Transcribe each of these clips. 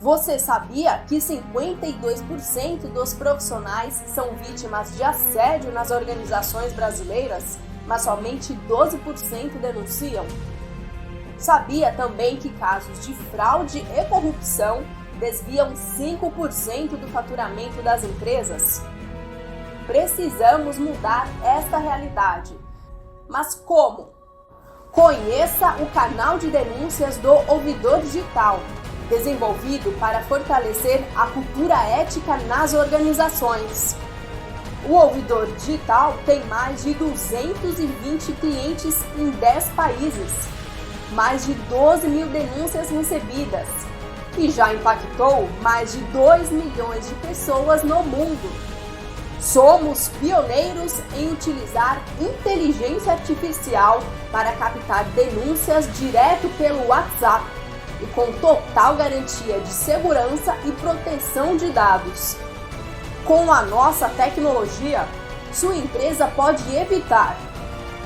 Você sabia que 52% dos profissionais são vítimas de assédio nas organizações brasileiras, mas somente 12% denunciam? Sabia também que casos de fraude e corrupção desviam 5% do faturamento das empresas? Precisamos mudar esta realidade. Mas como? Conheça o canal de denúncias do Ouvidor Digital, desenvolvido para fortalecer a cultura ética nas organizações. O Ouvidor Digital tem mais de 220 clientes em 10 países, mais de 12 mil denúncias recebidas e já impactou mais de 2 milhões de pessoas no mundo. Somos pioneiros em utilizar inteligência artificial para captar denúncias direto pelo WhatsApp e com total garantia de segurança e proteção de dados. Com a nossa tecnologia, sua empresa pode evitar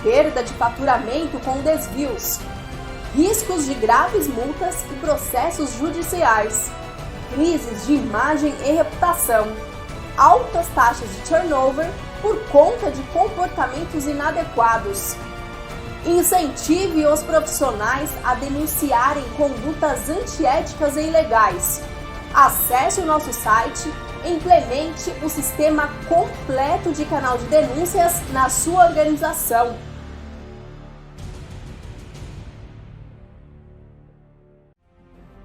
perda de faturamento com desvios, riscos de graves multas e processos judiciais, crises de imagem e reputação, altas taxas de turnover por conta de comportamentos inadequados. Incentive os profissionais a denunciarem condutas antiéticas e ilegais. Acesse o nosso site e implemente o sistema completo de canal de denúncias na sua organização.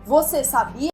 Você sabia?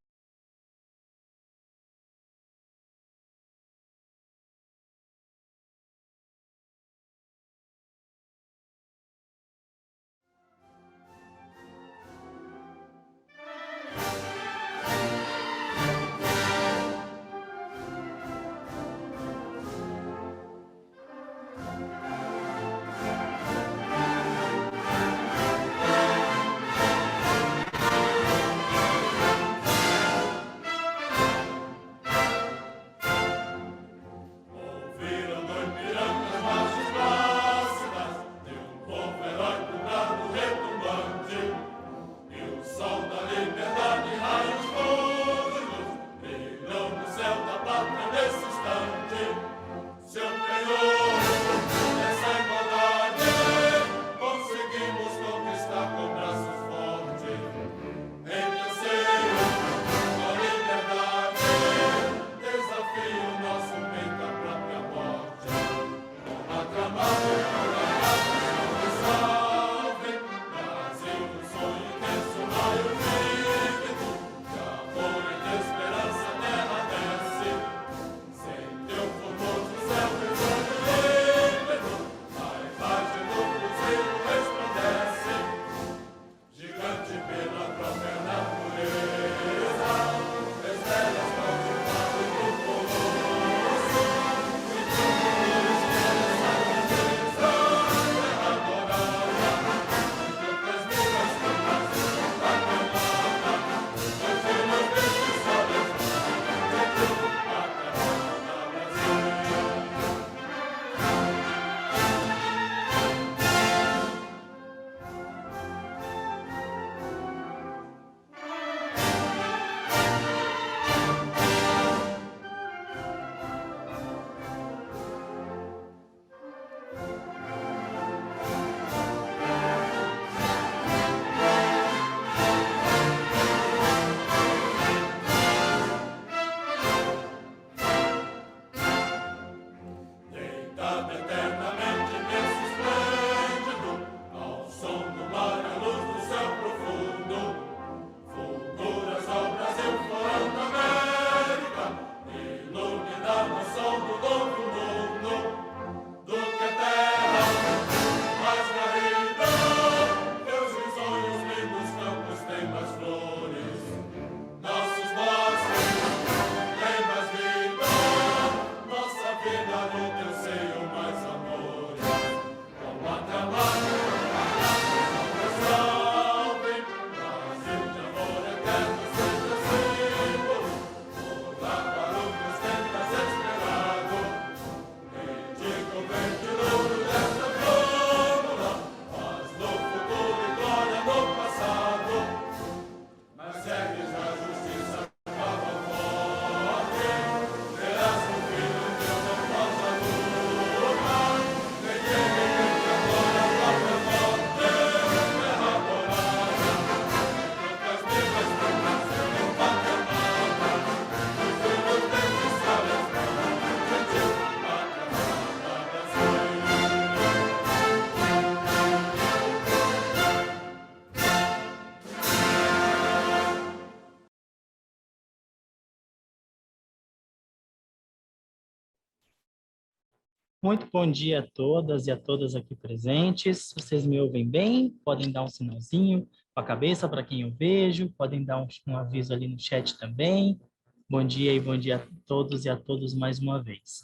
Muito bom dia a todas e a todas aqui presentes. Vocês me ouvem bem? Podem dar um sinalzinho com a cabeça para quem eu vejo, podem dar um aviso ali no chat também. Bom dia e bom dia a todos e a todos mais uma vez.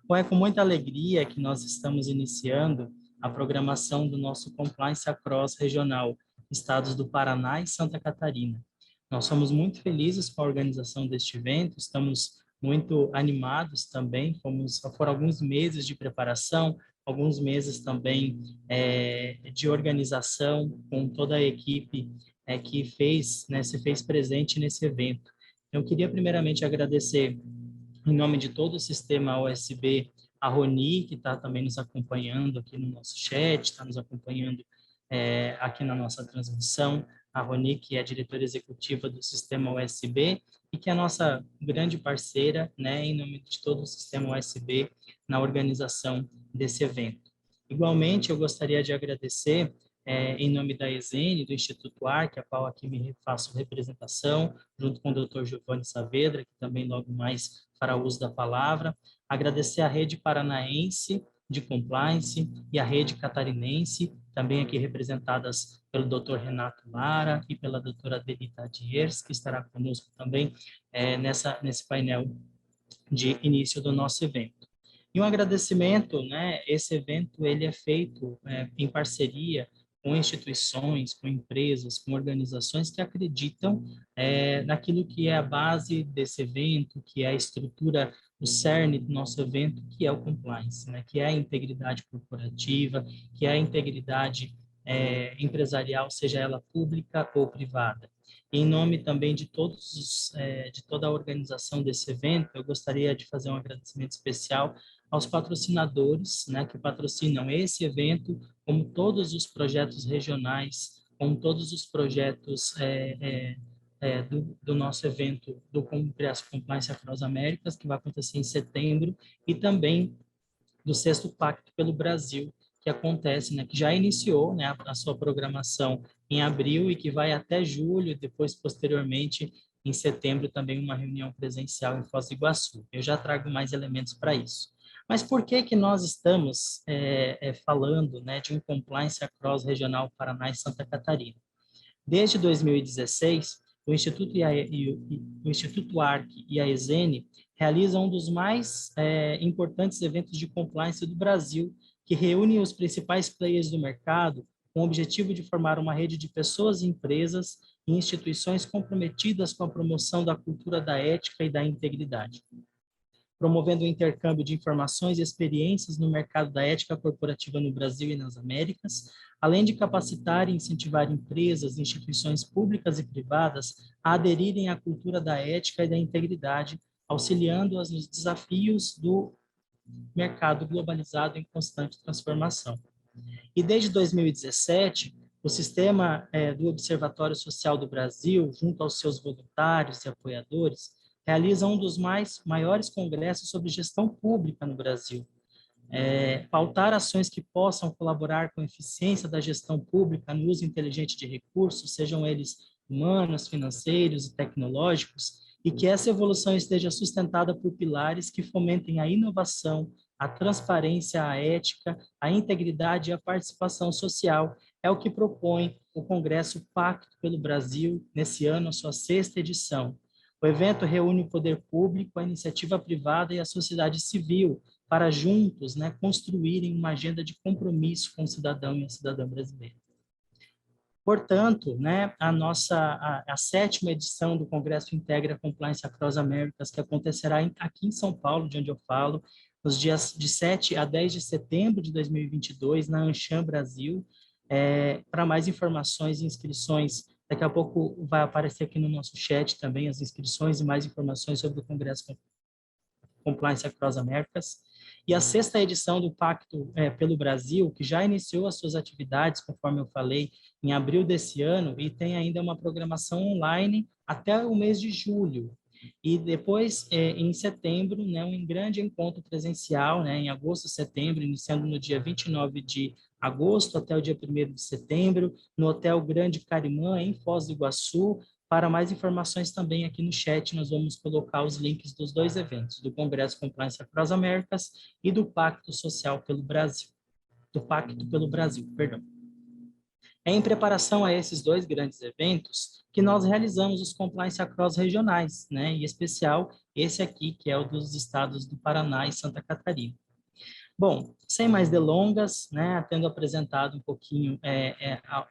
Bom, é com muita alegria que nós estamos iniciando a programação do nosso Compliance Across Regional, estados do Paraná e Santa Catarina. Nós somos muito felizes com a organização deste evento, estamos muito animados também, foram alguns meses de preparação, alguns meses também de organização com toda a equipe que se fez presente nesse evento. Eu queria primeiramente agradecer, em nome de todo o sistema OSB, a Roni, que está também nos acompanhando aqui no nosso chat, está nos acompanhando aqui na nossa transmissão, a Roni, que é a diretora executiva do sistema USB, e que é a nossa grande parceira, né, em nome de todo o sistema USB, na organização desse evento. Igualmente, eu gostaria de agradecer, em nome da ESN, do Instituto ARC, a qual aqui me faço representação, junto com o Dr. Giovanni Saavedra, que também logo mais fará uso da palavra, agradecer à Rede Paranaense de Compliance e a Rede Catarinense, também aqui representadas pelo Dr. Renato Lara e pela doutora Adelita Diers, que estará conosco também nesse painel de início do nosso evento. E um agradecimento, né? Esse evento ele é feito em parceria com instituições, com empresas, com organizações que acreditam naquilo que é a base desse evento, que é a estrutura, o cerne do nosso evento, que é o compliance, né? Que é a integridade corporativa, que é a integridade empresarial, seja ela pública ou privada. Em nome também de de toda a organização desse evento, eu gostaria de fazer um agradecimento especial aos patrocinadores, né, que patrocinam esse evento, como todos os projetos regionais, como todos os projetos do nosso evento do Congresso Compliance Across Américas, que vai acontecer em setembro, e também do Sexto Pacto pelo Brasil, que acontece, né, que já iniciou, né, a sua programação em abril e que vai até julho, depois, posteriormente, em setembro, também uma reunião presencial em Foz do Iguaçu. Eu já trago mais elementos para isso. Mas por que que nós estamos falando, né, de um compliance across regional Paraná e Santa Catarina? Desde 2016, o Instituto, o Instituto ARC e a ESN realizam um dos mais importantes eventos de compliance do Brasil, que reúne os principais players do mercado com o objetivo de formar uma rede de pessoas, empresas e instituições comprometidas com a promoção da cultura da ética e da integridade, promovendo o intercâmbio de informações e experiências no mercado da ética corporativa no Brasil e nas Américas, além de capacitar e incentivar empresas e instituições públicas e privadas a aderirem à cultura da ética e da integridade, auxiliando-as nos desafios do mercado globalizado em constante transformação. E desde 2017, o sistema do Observatório Social do Brasil, junto aos seus voluntários e apoiadores, realiza um dos maiores congressos sobre gestão pública no Brasil. Pautar ações que possam colaborar com a eficiência da gestão pública no uso inteligente de recursos, sejam eles humanos, financeiros e tecnológicos, e que essa evolução esteja sustentada por pilares que fomentem a inovação, a transparência, a ética, a integridade e a participação social, é o que propõe o Congresso Pacto pelo Brasil, nesse ano, a sua 6ª edição. O evento reúne o poder público, a iniciativa privada e a sociedade civil para juntos, né, construírem uma agenda de compromisso com o cidadão e a cidadã brasileira. Portanto, né, a 7ª edição do Congresso Integra Compliance Across Américas, que acontecerá aqui em São Paulo, de onde eu falo, nos dias de 7 a 10 de setembro de 2022, na Anshan Brasil. Para mais informações e inscrições, daqui a pouco vai aparecer aqui no nosso chat também as inscrições e mais informações sobre o Congresso Compliance Across Américas. E a 6ª edição do Pacto pelo Brasil, que já iniciou as suas atividades, conforme eu falei, em abril desse ano, e tem ainda uma programação online até o mês de julho. E depois, em setembro, né, um grande encontro presencial, né, em agosto e setembro, iniciando no dia 29 de agosto até o dia 1º de setembro, no Hotel Grande Carimã, em Foz do Iguaçu, Para mais informações também aqui no chat nós vamos colocar os links dos dois eventos, do Congresso Compliance Across Americas e do Pacto Social pelo Brasil, do Pacto pelo Brasil, perdão. É em preparação a esses dois grandes eventos que nós realizamos os Compliance Across regionais, né? Em especial esse aqui, que é o dos estados do Paraná e Santa Catarina. Bom, sem mais delongas, né, tendo apresentado um pouquinho,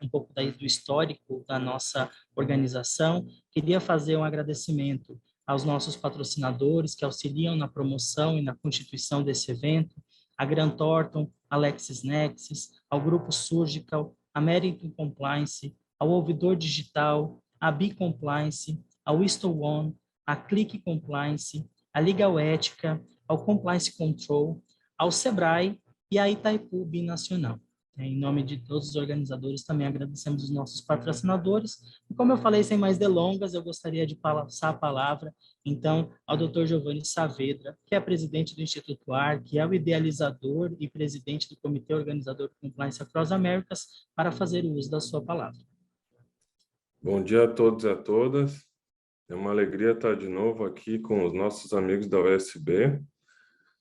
um pouco do histórico da nossa organização, queria fazer um agradecimento aos nossos patrocinadores que auxiliam na promoção e na constituição desse evento, a Grant Thornton, a LexisNexis, ao Grupo Surgical, American Compliance, ao Ouvidor Digital, a B-Compliance, ao Whistle One, a Click Compliance, a Legal Ética, ao Compliance Control, ao SEBRAE e à Itaipu Binacional. Em nome de todos os organizadores, também agradecemos os nossos patrocinadores. E como eu falei, sem mais delongas, eu gostaria de passar a palavra, então, ao Dr. Giovanni Saavedra, que é presidente do Instituto AR, que é o idealizador e presidente do Comitê Organizador do Compliance Across Americas, para fazer o uso da sua palavra. Bom dia a todos e a todas. É uma alegria estar de novo aqui com os nossos amigos da USB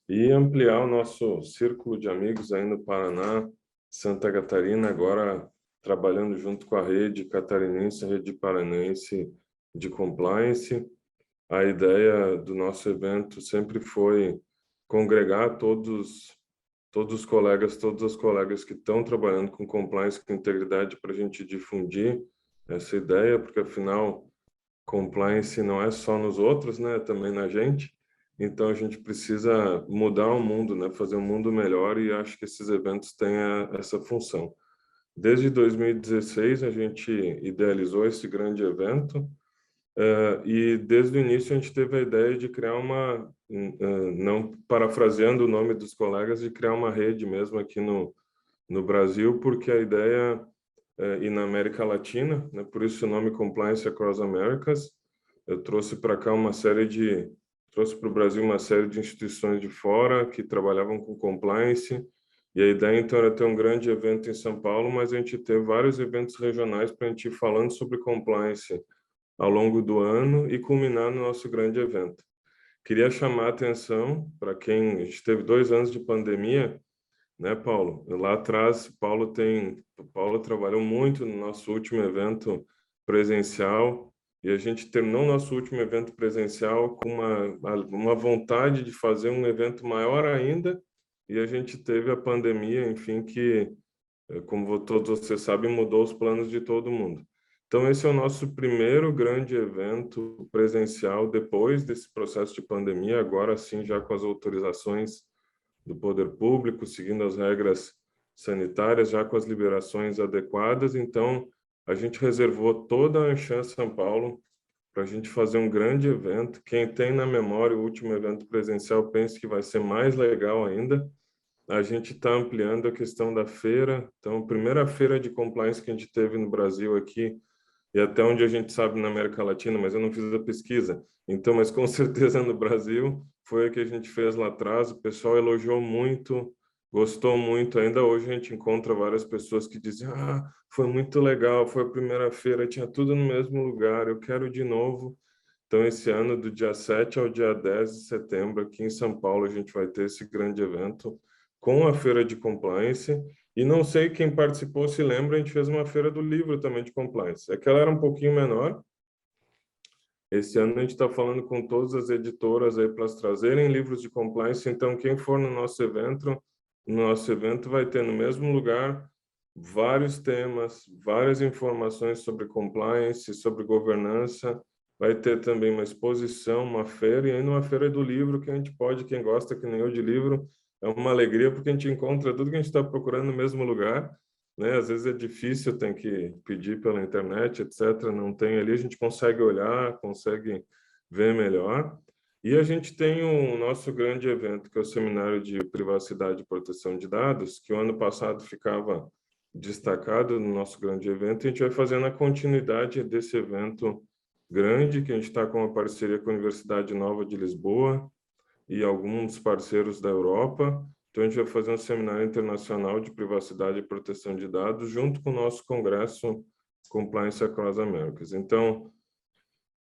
e ampliar o nosso círculo de amigos aí no Paraná, Santa Catarina, agora trabalhando junto com a rede catarinense, a rede paranaense de compliance. A ideia do nosso evento sempre foi congregar todos os colegas, todas as colegas que estão trabalhando com compliance, com integridade, para a gente difundir essa ideia, porque afinal compliance não é só nos outros, né? É também na gente. Então, a gente precisa mudar o mundo, né? Fazer um mundo melhor, e acho que esses eventos têm essa função. Desde 2016, a gente idealizou esse grande evento, e desde o início a gente teve a ideia de criar não parafraseando o nome dos colegas, de criar uma rede mesmo aqui no Brasil, porque a ideia, e na América Latina, né? Por isso o nome Compliance Across Americas, eu trouxe para cá trouxe para o Brasil uma série de instituições de fora que trabalhavam com compliance, e a ideia então era ter um grande evento em São Paulo, mas a gente teve vários eventos regionais para a gente ir falando sobre compliance ao longo do ano e culminar no nosso grande evento. Queria chamar a atenção para quem... A gente teve 2 anos de pandemia, né, Paulo? Lá atrás, Paulo trabalhou muito no nosso último evento presencial, e a gente terminou o nosso último evento presencial com uma vontade de fazer um evento maior ainda, e a gente teve a pandemia, enfim, que, como todos vocês sabem, mudou os planos de todo mundo. Então, esse é o nosso primeiro grande evento presencial depois desse processo de pandemia, agora sim, já com as autorizações do poder público, seguindo as regras sanitárias, já com as liberações adequadas. Então, a gente reservou toda a Anshan São Paulo para a gente fazer um grande evento. Quem tem na memória o último evento presencial, pensa que vai ser mais legal ainda. A gente está ampliando a questão da feira. Então, a primeira feira de compliance que a gente teve no Brasil aqui, e até onde a gente sabe na América Latina, mas eu não fiz a pesquisa. Então, mas com certeza no Brasil, foi a que a gente fez lá atrás. O pessoal elogiou muito, gostou muito. Ainda hoje a gente encontra várias pessoas que dizem: foi muito legal, foi a primeira feira, tinha tudo no mesmo lugar, eu quero de novo. Então, esse ano, do dia 7 ao dia 10 de setembro, aqui em São Paulo, a gente vai ter esse grande evento com a feira de compliance. E não sei quem participou se lembra, a gente fez uma feira do livro também de compliance. Aquela era um pouquinho menor. Esse ano a gente está falando com todas as editoras aí para elas trazerem livros de compliance. Então, quem for no nosso evento vai ter no mesmo lugar vários temas, várias informações sobre compliance, sobre governança. Vai ter também uma exposição, uma feira, e aí numa feira do livro que a gente pode, quem gosta, que nem eu de livro, é uma alegria, porque a gente encontra tudo que a gente está procurando no mesmo lugar, né? Às vezes é difícil, tem que pedir pela internet, etc. Não tem ali, a gente consegue olhar, consegue ver melhor. E a gente tem o nosso grande evento, que é o Seminário de Privacidade e Proteção de Dados, que o ano passado ficava destacado no nosso grande evento. E a gente vai fazendo a continuidade desse evento grande, que a gente está com uma parceria com a Universidade Nova de Lisboa e alguns parceiros da Europa. Então, a gente vai fazer um seminário internacional de privacidade e proteção de dados junto com o nosso congresso Compliance Across Americas. Então,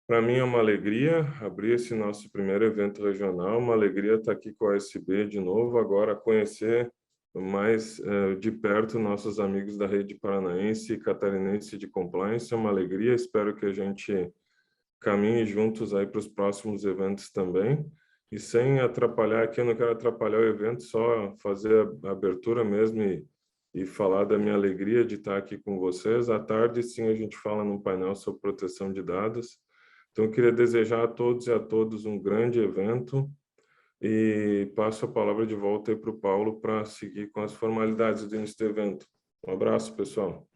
Para mim é uma alegria abrir esse nosso primeiro evento regional, uma alegria estar aqui com a OSB de novo, agora conhecer mais de perto nossos amigos da rede paranaense e catarinense de compliance, é uma alegria, espero que a gente caminhe juntos aí para os próximos eventos também, e sem atrapalhar aqui, eu não quero atrapalhar o evento, só fazer a abertura mesmo e falar da minha alegria de estar aqui com vocês. À tarde, sim, a gente fala num painel sobre proteção de dados. Então, eu queria desejar a todos e a todas um grande evento e passo a palavra de volta aí para o Paulo para seguir com as formalidades do início do evento. Um abraço, pessoal.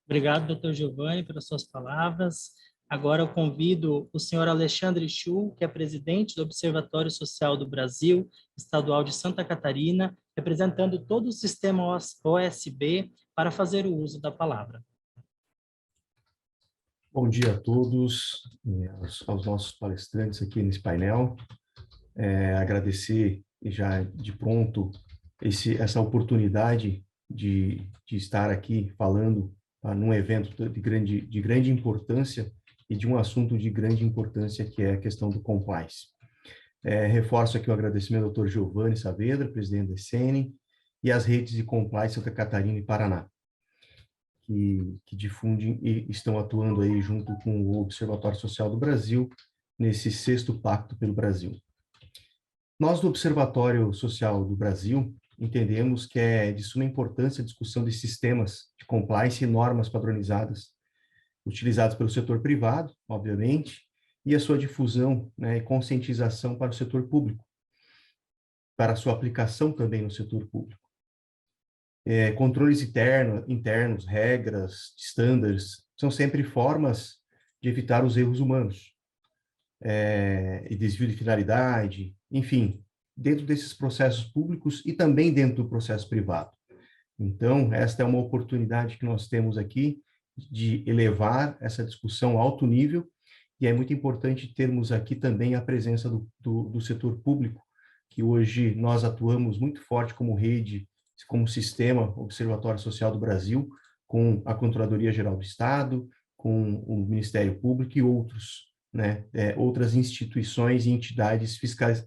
Obrigado, Dr. Giovanni, pelas suas palavras. Agora eu convido o senhor Alexandre Chu, que é presidente do Observatório Social do Brasil, estadual de Santa Catarina, representando todo o sistema OSB, para fazer o uso da palavra. Bom dia a todos, aos nossos palestrantes aqui nesse painel. Agradecer já de pronto essa oportunidade de estar aqui falando num evento de grande importância e de um assunto de grande importância, que é a questão do compliance. Reforço aqui o agradecimento ao Dr. Giovanni Saavedra, presidente da SENE, e às redes de compliance Santa Catarina e Paraná, que difundem e estão atuando aí junto com o Observatório Social do Brasil, nesse 6º Pacto pelo Brasil. Nós, do Observatório Social do Brasil, entendemos que é de suma importância a discussão de sistemas de compliance e normas padronizadas, utilizados pelo setor privado, obviamente, e a sua difusão, né, e conscientização para o setor público, para a sua aplicação também no setor público. Controles internos, regras, estándares, são sempre formas de evitar os erros humanos, e desvio de finalidade, enfim, dentro desses processos públicos e também dentro do processo privado. Então, esta é uma oportunidade que nós temos aqui de elevar essa discussão a alto nível, e é muito importante termos aqui também a presença do setor público, que hoje nós atuamos muito forte como rede, como sistema Observatório Social do Brasil, com a Controladoria Geral do Estado, com o Ministério Público e outros, né, outras instituições e entidades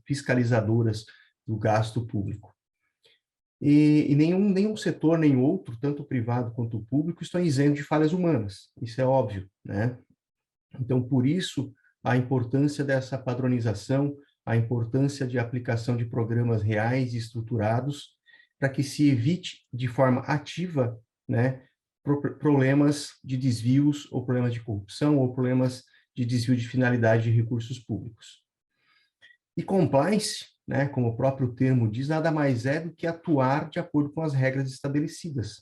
fiscalizadoras do gasto público. E nenhum setor, nem outro, tanto o privado quanto o público, estão isentos de falhas humanas, isso é óbvio, né? Então, por isso, a importância dessa padronização, a importância de aplicação de programas reais e estruturados, para que se evite de forma ativa, né, problemas de desvios, ou problemas de corrupção, ou problemas de desvio de finalidade de recursos públicos. E compliance, né, como o próprio termo diz, nada mais é do que atuar de acordo com as regras estabelecidas,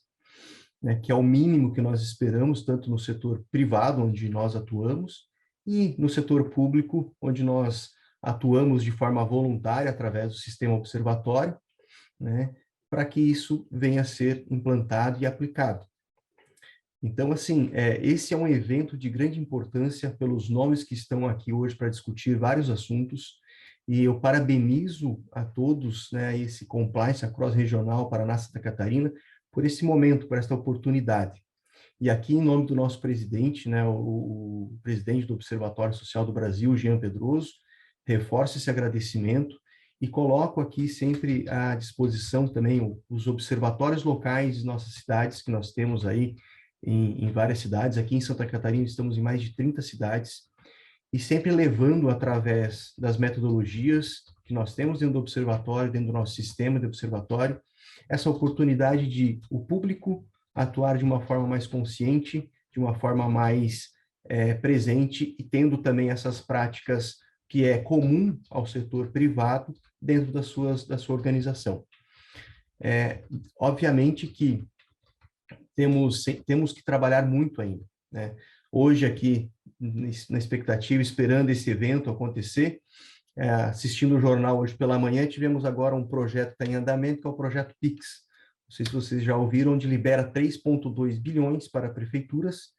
né, que é o mínimo que nós esperamos, tanto no setor privado, onde nós atuamos, e no setor público, onde nós atuamos de forma voluntária, através do sistema observatório, né, para que isso venha a ser implantado e aplicado. Então, assim, esse é um evento de grande importância pelos nomes que estão aqui hoje para discutir vários assuntos, e eu parabenizo a todos, né, esse compliance, a Cross Regional Paraná-Santa Catarina, por esse momento, por esta oportunidade. E aqui, em nome do nosso presidente, né, o presidente do Observatório Social do Brasil, Jean Pedroso, reforço esse agradecimento e coloco aqui sempre à disposição também os observatórios locais de nossas cidades, que nós temos aí em várias cidades. Aqui em Santa Catarina estamos em mais de 30 cidades, e sempre levando através das metodologias que nós temos dentro do observatório, dentro do nosso sistema de observatório, essa oportunidade de o público atuar de uma forma mais consciente, de uma forma mais presente, e tendo também essas práticas que é comum ao setor privado dentro da sua organização. Obviamente que temos que trabalhar muito ainda, né? Hoje aqui, na expectativa, esperando esse evento acontecer, assistindo o jornal hoje pela manhã, tivemos agora um projeto que está em andamento, que é o projeto PIX. Não sei se vocês já ouviram, onde libera 3,2 bilhões para prefeituras,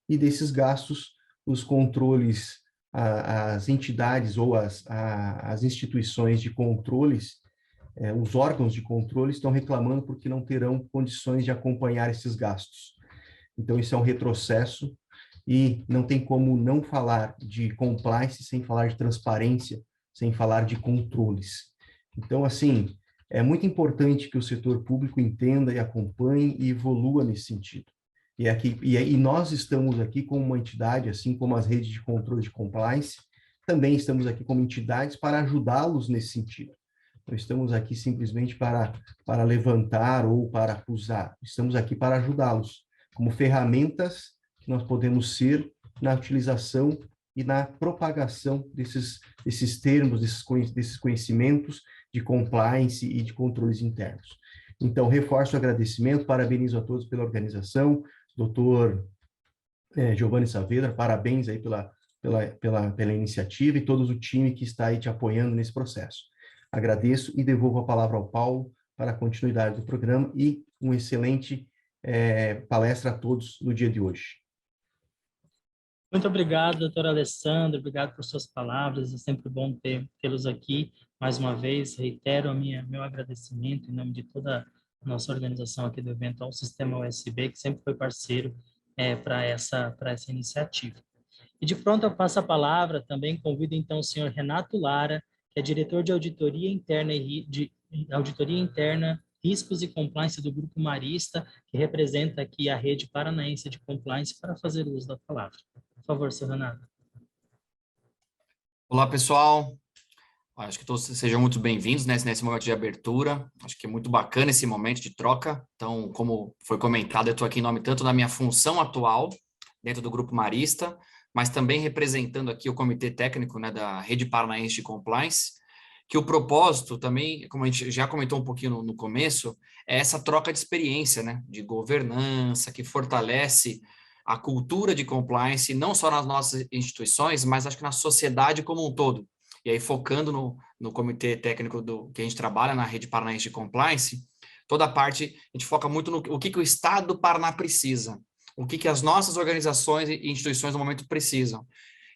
e desses gastos, os controles, as entidades ou as instituições de controles, os órgãos de controle estão reclamando porque não terão condições de acompanhar esses gastos. Então, isso é um retrocesso, e não tem como não falar de compliance sem falar de transparência, sem falar de controles. Então, assim, é muito importante que o setor público entenda e acompanhe e evolua nesse sentido. E nós estamos aqui como uma entidade, assim como as redes de controle de compliance, também estamos aqui como entidades para ajudá-los nesse sentido. Não estamos aqui simplesmente para levantar ou para acusar, estamos aqui para ajudá-los, como ferramentas que nós podemos ser na utilização e na propagação desses termos, desses conhecimentos de compliance e de controles internos. Então, reforço o agradecimento, parabenizo a todos pela organização, doutor Giovanni Saavedra, parabéns aí pela iniciativa e todo o time que está aí te apoiando nesse processo. Agradeço e devolvo a palavra ao Paulo para a continuidade do programa e uma excelente palestra a todos no dia de hoje. Muito obrigado, doutor Alessandro, obrigado por suas palavras, é sempre bom tê-los aqui. Mais uma vez, reitero meu agradecimento em nome de toda a nossa organização aqui do evento, ao Sistema USB, que sempre foi parceiro para essa iniciativa. E de pronto eu passo a palavra, também convido então o senhor Renato Lara, que é diretor de Auditoria Interna, Riscos e Compliance do Grupo Marista, que representa aqui a Rede Paranaense de Compliance, para fazer uso da palavra. Por favor, senhor Renato. Olá, pessoal. Acho que todos sejam muito bem-vindos nesse momento de abertura. Acho que é muito bacana esse momento de troca. Então, como foi comentado, eu estou aqui em nome tanto da minha função atual dentro do Grupo Marista, mas também representando aqui o Comitê Técnico, né, da Rede Paranaense de Compliance, que o propósito também, como a gente já comentou um pouquinho no começo, é essa troca de experiência, né, de governança, que fortalece a cultura de compliance, não só nas nossas instituições, mas acho que na sociedade como um todo. E aí, focando no comitê técnico que a gente trabalha, na Rede Paranaense de Compliance, toda a parte, a gente foca muito no que o Estado do Paraná precisa, o que as nossas organizações e instituições no momento precisam.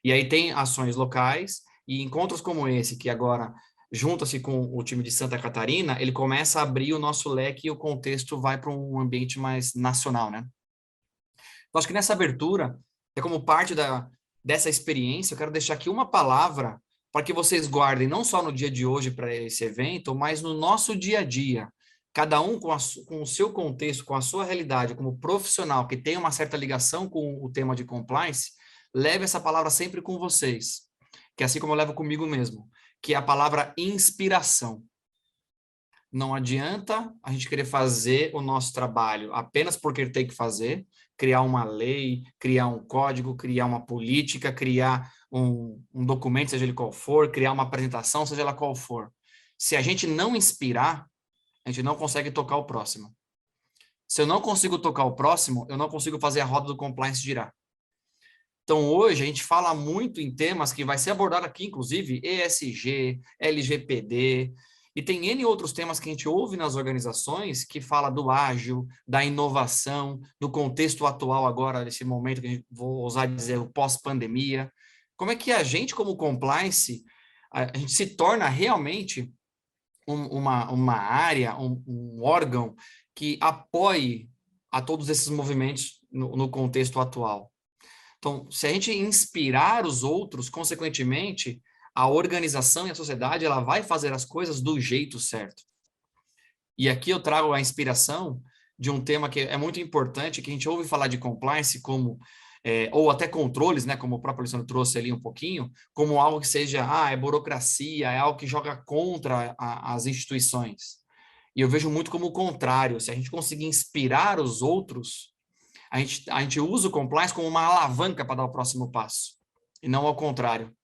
E aí tem ações locais e encontros como esse, que agora junta-se com o time de Santa Catarina, ele começa a abrir o nosso leque e o contexto vai para um ambiente mais nacional, né? Então, acho que nessa abertura, como parte dessa experiência, eu quero deixar aqui uma palavra para que vocês guardem, não só no dia de hoje para esse evento, mas no nosso dia a dia. Cada um com o seu contexto, com a sua realidade, como profissional que tem uma certa ligação com o tema de compliance, leve essa palavra sempre com vocês, que é assim como eu levo comigo mesmo, que é a palavra inspiração. Não adianta a gente querer fazer o nosso trabalho apenas porque tem que fazer, criar uma lei, criar um código, criar uma política, criar um documento, seja ele qual for, criar uma apresentação, seja ela qual for. Se a gente não inspirar, a gente não consegue tocar o próximo. Se eu não consigo tocar o próximo, eu não consigo fazer a roda do compliance girar. Então, hoje, a gente fala muito em temas que vai ser abordado aqui, inclusive, ESG, LGPD, e tem N outros temas que a gente ouve nas organizações que fala do ágil, da inovação, do contexto atual agora, nesse momento que a gente, vou ousar dizer, o pós-pandemia. Como é que a gente, como compliance, a gente se torna realmente uma área, um órgão que apoie a todos esses movimentos no contexto atual. Então, se a gente inspirar os outros, consequentemente, a organização e a sociedade ela vai fazer as coisas do jeito certo. E aqui eu trago a inspiração de um tema que é muito importante, que a gente ouve falar de compliance como, ou até controles, né, como o próprio Alessandro trouxe ali um pouquinho, como algo que seja, é burocracia, é algo que joga contra as instituições. E eu vejo muito como o contrário, se a gente conseguir inspirar os outros, a gente usa o compliance como uma alavanca para dar o próximo passo, e não ao contrário.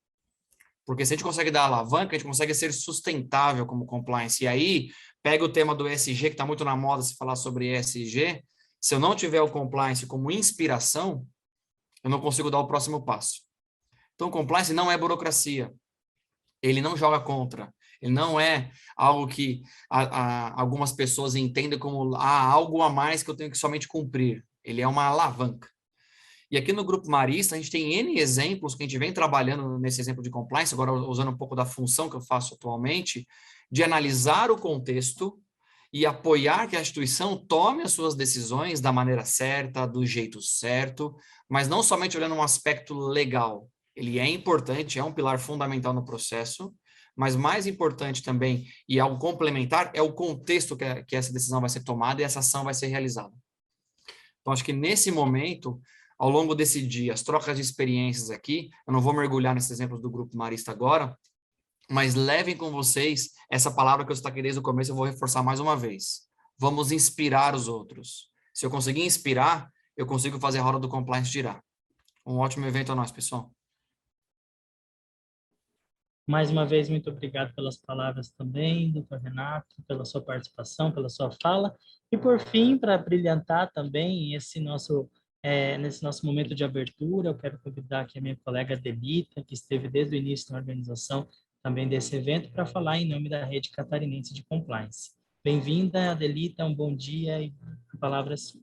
Porque se a gente consegue dar alavanca, a gente consegue ser sustentável como compliance. E aí, pega o tema do ESG, que está muito na moda se falar sobre ESG, se eu não tiver o compliance como inspiração, eu não consigo dar o próximo passo. Então, o compliance não é burocracia. Ele não joga contra. Ele não é algo que algumas pessoas entendem como algo a mais que eu tenho que somente cumprir. Ele é uma alavanca. E aqui no Grupo Marista, a gente tem N exemplos que a gente vem trabalhando nesse exemplo de compliance, agora usando um pouco da função que eu faço atualmente, de analisar o contexto e apoiar que a instituição tome as suas decisões da maneira certa, do jeito certo, mas não somente olhando um aspecto legal. Ele é importante, é um pilar fundamental no processo, mas mais importante também, e algo complementar, é o contexto que essa decisão vai ser tomada e essa ação vai ser realizada. Então, acho que nesse momento, ao longo desse dia, as trocas de experiências aqui, eu não vou mergulhar nesses exemplos do Grupo Marista agora, mas levem com vocês essa palavra que eu destaquei desde o começo, eu vou reforçar mais uma vez. Vamos inspirar os outros. Se eu conseguir inspirar, eu consigo fazer a roda do compliance girar. Um ótimo evento a nós, pessoal. Mais uma vez, muito obrigado pelas palavras também, doutor Renato, pela sua participação, pela sua fala. E, por fim, para brilhantar também nesse nosso momento de abertura, eu quero convidar aqui a minha colega Adelita, que esteve desde o início na organização também desse evento, para falar em nome da Rede Catarinense de Compliance. Bem-vinda, Adelita, um bom dia e palavras.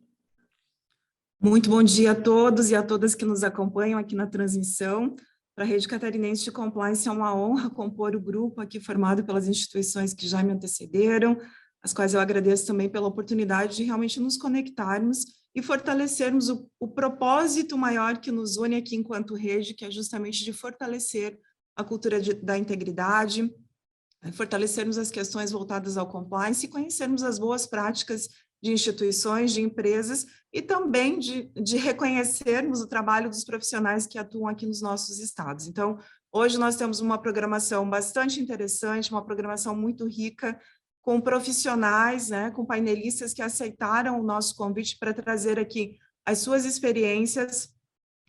Muito bom dia a todos e a todas que nos acompanham aqui na transmissão. Para a Rede Catarinense de Compliance é uma honra compor o grupo aqui formado pelas instituições que já me antecederam, as quais eu agradeço também pela oportunidade de realmente nos conectarmos e fortalecermos o propósito maior que nos une aqui enquanto rede, que é justamente de fortalecer a cultura da integridade, fortalecermos as questões voltadas ao compliance e conhecermos as boas práticas de instituições, de empresas e também de reconhecermos o trabalho dos profissionais que atuam aqui nos nossos estados. Então, hoje nós temos uma programação bastante interessante, uma programação muito rica, com profissionais, né, com painelistas que aceitaram o nosso convite para trazer aqui as suas experiências,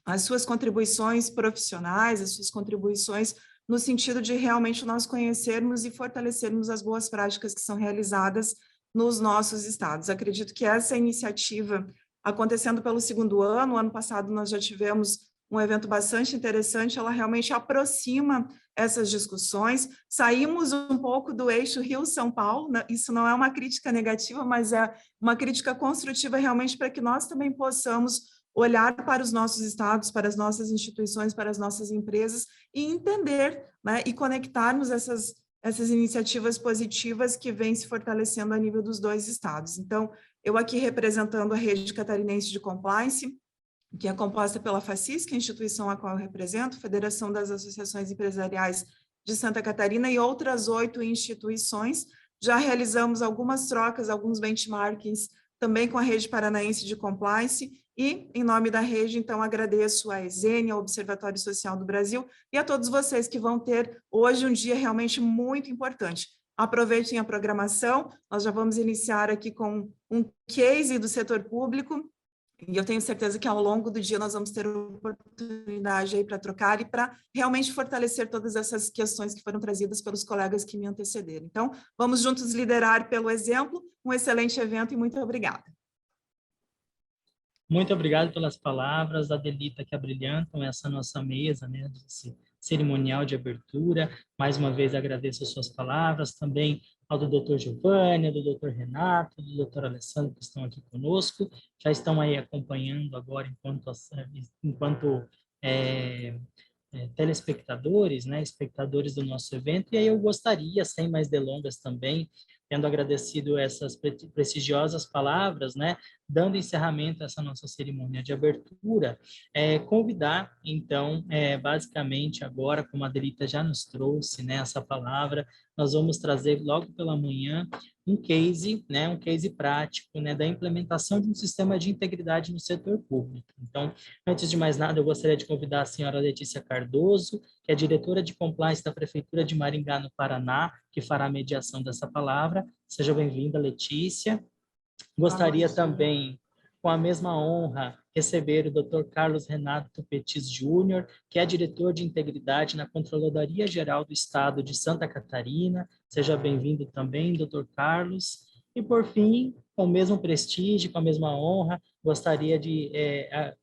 as suas contribuições profissionais, as suas contribuições no sentido de realmente nós conhecermos e fortalecermos as boas práticas que são realizadas nos nossos estados. Acredito que essa iniciativa acontecendo pelo segundo ano passado nós já tivemos um evento bastante interessante, ela realmente aproxima essas discussões, saímos um pouco do eixo Rio-São Paulo, isso não é uma crítica negativa, mas é uma crítica construtiva realmente para que nós também possamos olhar para os nossos estados, para as nossas instituições, para as nossas empresas e entender, né, e conectarmos essas iniciativas positivas que vêm se fortalecendo a nível dos dois estados. Então, eu aqui representando a Rede Catarinense de Compliance, que é composta pela FACIS, que é a instituição a qual eu represento, Federação das Associações Empresariais de Santa Catarina e outras 8 instituições. Já realizamos algumas trocas, alguns benchmarkings também com a Rede Paranaense de Compliance e, em nome da rede, então, agradeço a ESENE, ao Observatório Social do Brasil e a todos vocês que vão ter hoje um dia realmente muito importante. Aproveitem a programação, nós já vamos iniciar aqui com um case do setor público e eu tenho certeza que ao longo do dia nós vamos ter oportunidade aí para trocar e para realmente fortalecer todas essas questões que foram trazidas pelos colegas que me antecederam. Então, vamos juntos liderar pelo exemplo, um excelente evento e muito obrigada. Muito obrigado pelas palavras, Adelita, que abrilhantam essa nossa mesa, né, desse cerimonial de abertura. Mais uma vez agradeço as suas palavras, também ao do Dr. Giovanni, do Dr. Renato, do Dr. Alessandro, que estão aqui conosco, já estão aí acompanhando agora enquanto telespectadores, né, espectadores do nosso evento, e aí eu gostaria, sem mais delongas também, tendo agradecido essas prestigiosas palavras, né, dando encerramento a essa nossa cerimônia de abertura, convidar, então, basicamente agora, como a Adelita já nos trouxe, né, essa palavra, nós vamos trazer logo pela manhã um case, né, um case prático, né, da implementação de um sistema de integridade no setor público. Então, antes de mais nada, eu gostaria de convidar a senhora Letícia Cardoso, que é diretora de compliance da Prefeitura de Maringá, no Paraná, que fará a mediação dessa palavra. Seja bem-vinda, Letícia. Gostaria também, com a mesma honra, receber o Dr. Carlos Renato Petis Júnior, que é diretor de integridade na Controladoria Geral do Estado de Santa Catarina. Seja bem-vindo também, Dr. Carlos. E, por fim, com o mesmo prestígio, com a mesma honra, gostaria de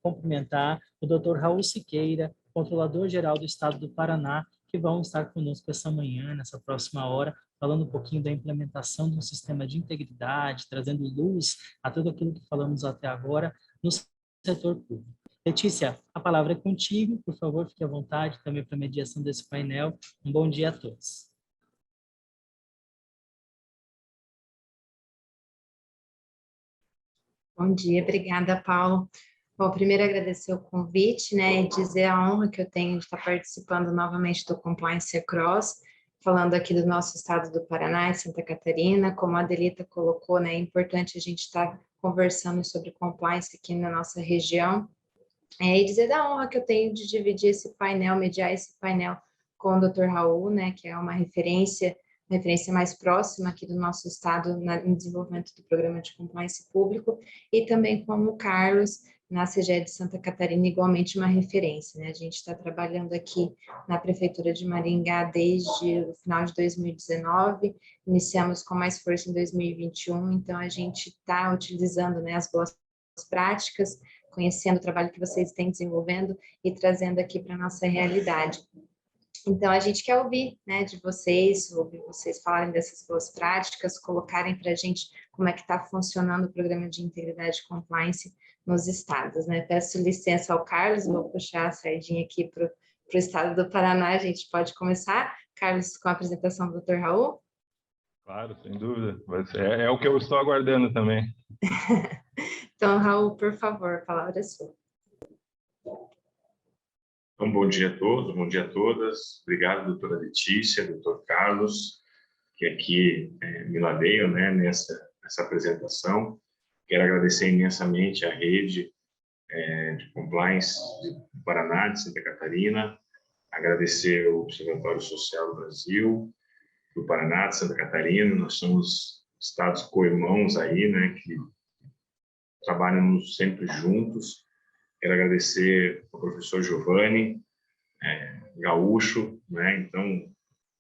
cumprimentar o Dr. Raul Siqueira, Controlador-Geral do Estado do Paraná, que vão estar conosco essa manhã, nessa próxima hora, falando um pouquinho da implementação de um sistema de integridade, trazendo luz a tudo aquilo que falamos até agora no setor público. Letícia, a palavra é contigo, por favor, fique à vontade também para a mediação desse painel. Um bom dia a todos. Bom dia, obrigada, Paulo. Bom, primeiro agradecer o convite, né, e dizer a honra que eu tenho de estar participando novamente do Compliance Across, falando aqui do nosso estado do Paraná e Santa Catarina. Como a Adelita colocou, né, é importante a gente estar conversando sobre compliance aqui na nossa região, e dizer da honra que eu tenho de dividir esse painel, mediar esse painel com o Dr. Raul, né, que é uma referência mais próxima aqui do nosso estado no desenvolvimento do programa de compliance público, e também com o Carlos, na CGE de Santa Catarina, igualmente uma referência, né? A gente está trabalhando aqui na Prefeitura de Maringá desde o final de 2019, iniciamos com mais força em 2021, então a gente está utilizando, né, as boas práticas, conhecendo o trabalho que vocês têm desenvolvendo e trazendo aqui para a nossa realidade. Então, a gente quer ouvir, né, de vocês, ouvir vocês falarem dessas boas práticas, colocarem para a gente como é que está funcionando o programa de integridade e compliance nos estados, né? Peço licença ao Carlos, vou puxar a sardinha aqui para o estado do Paraná, a gente pode começar. Carlos, com a apresentação do Dr. Raul? Claro, sem dúvida. É o que eu estou aguardando também. Então, Raul, por favor, a palavra é sua. Então, bom dia a todos, bom dia a todas. Obrigado, doutora Letícia, doutor Carlos, que aqui me ladeiam, né, nessa apresentação. Quero agradecer imensamente à rede de compliance do Paraná, de Santa Catarina, agradecer ao Observatório Social do Brasil, do Paraná, de Santa Catarina. Nós somos estados co-irmãos aí, né, que trabalhamos sempre juntos. Quero agradecer ao professor Giovanni, gaúcho, né? Então,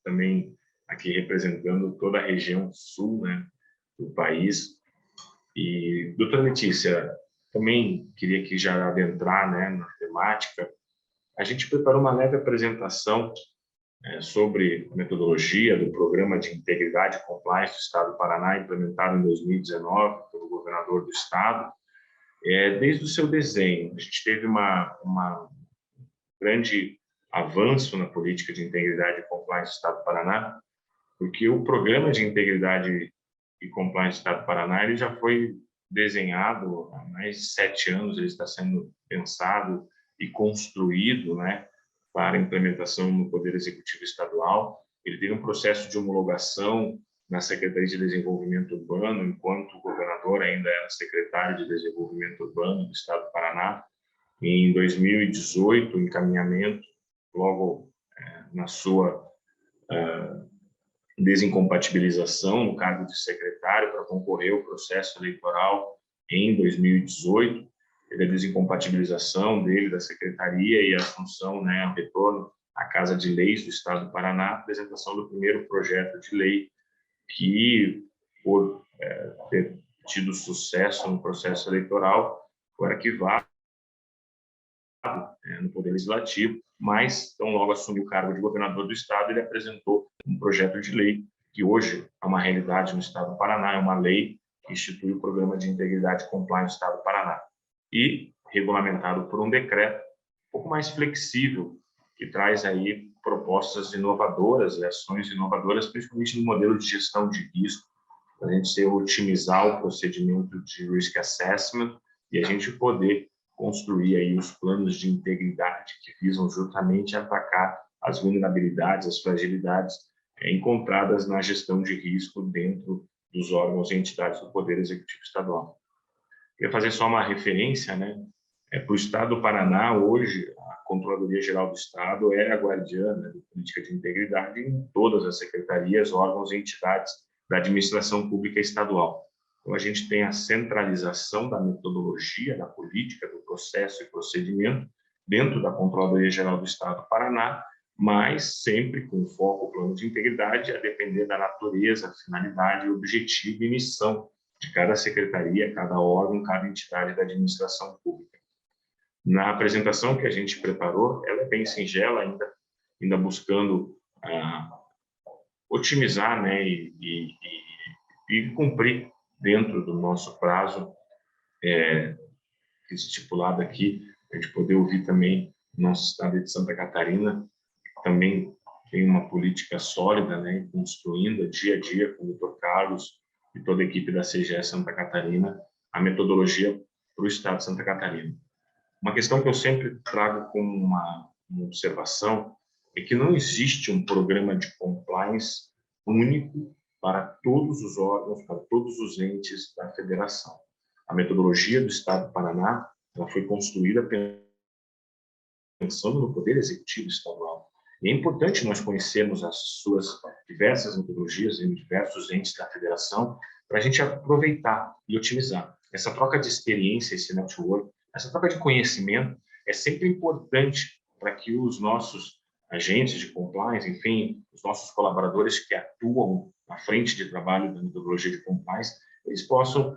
também aqui representando toda a região sul, né, do país. E, doutora Letícia, também queria aqui já adentrar, né, na temática. A gente preparou uma leve apresentação sobre a metodologia do Programa de Integridade e Compliance do Estado do Paraná, implementado em 2019 pelo governador do estado. Desde o seu desenho, a gente teve uma grande avanço na política de integridade e compliance do Estado do Paraná, porque o Programa de Integridade e Compliance do Estado do Paraná ele já foi desenhado há mais de 7 anos, ele está sendo pensado e construído, né, para implementação no Poder Executivo Estadual. Ele teve um processo de homologação na Secretaria de Desenvolvimento Urbano, enquanto o governador ainda era secretário de Desenvolvimento Urbano do Estado do Paraná. Em 2018, o encaminhamento, logo na sua desincompatibilização no cargo de secretário para concorrer ao processo eleitoral em 2018, teve a desincompatibilização dele da secretaria e a assunção, né, o retorno à Casa de Leis do Estado do Paraná, a apresentação do primeiro projeto de lei que, por ter tido sucesso no processo eleitoral, foi arquivado no Poder Legislativo, mas, tão logo assumiu o cargo de governador do estado, ele apresentou um projeto de lei que hoje é uma realidade no estado do Paraná, é uma lei que institui o Programa de Integridade e Compliance do estado do Paraná, e regulamentado por um decreto um pouco mais flexível, que traz aí propostas inovadoras e ações inovadoras, principalmente no modelo de gestão de risco, para a gente otimizar o procedimento de risk assessment e a gente poder construir aí os planos de integridade que visam justamente atacar as vulnerabilidades, as fragilidades encontradas na gestão de risco dentro dos órgãos e entidades do Poder Executivo Estadual. Queria fazer só uma referência, né? Para o Estado do Paraná, hoje, a Controladoria Geral do Estado é a guardiã, né, da política de integridade em todas as secretarias, órgãos e entidades da administração pública estadual. Então, a gente tem a centralização da metodologia, da política, do processo e procedimento dentro da Controladoria Geral do Estado do Paraná, mas sempre com foco no plano de integridade, a depender da natureza, finalidade, objetivo e missão de cada secretaria, cada órgão, cada entidade da administração pública. Na apresentação que a gente preparou, ela é bem singela ainda buscando otimizar, né, e cumprir dentro do nosso prazo estipulado aqui, a gente poder ouvir também o nosso estado de Santa Catarina, que também tem uma política sólida, né, construindo dia a dia com o Dr. Carlos e toda a equipe da CGE Santa Catarina a metodologia para o Estado de Santa Catarina. Uma questão que eu sempre trago como uma observação é que não existe um programa de compliance único para todos os órgãos, para todos os entes da federação. A metodologia do Estado do Paraná ela foi construída pensando no Poder Executivo Estadual. E é importante nós conhecermos as suas diversas metodologias em diversos entes da federação para a gente aproveitar e otimizar. Essa troca de experiência, esse network, essa troca de conhecimento é sempre importante para que os nossos agentes de compliance, enfim, os nossos colaboradores que atuam na frente de trabalho da metodologia de compliance, eles possam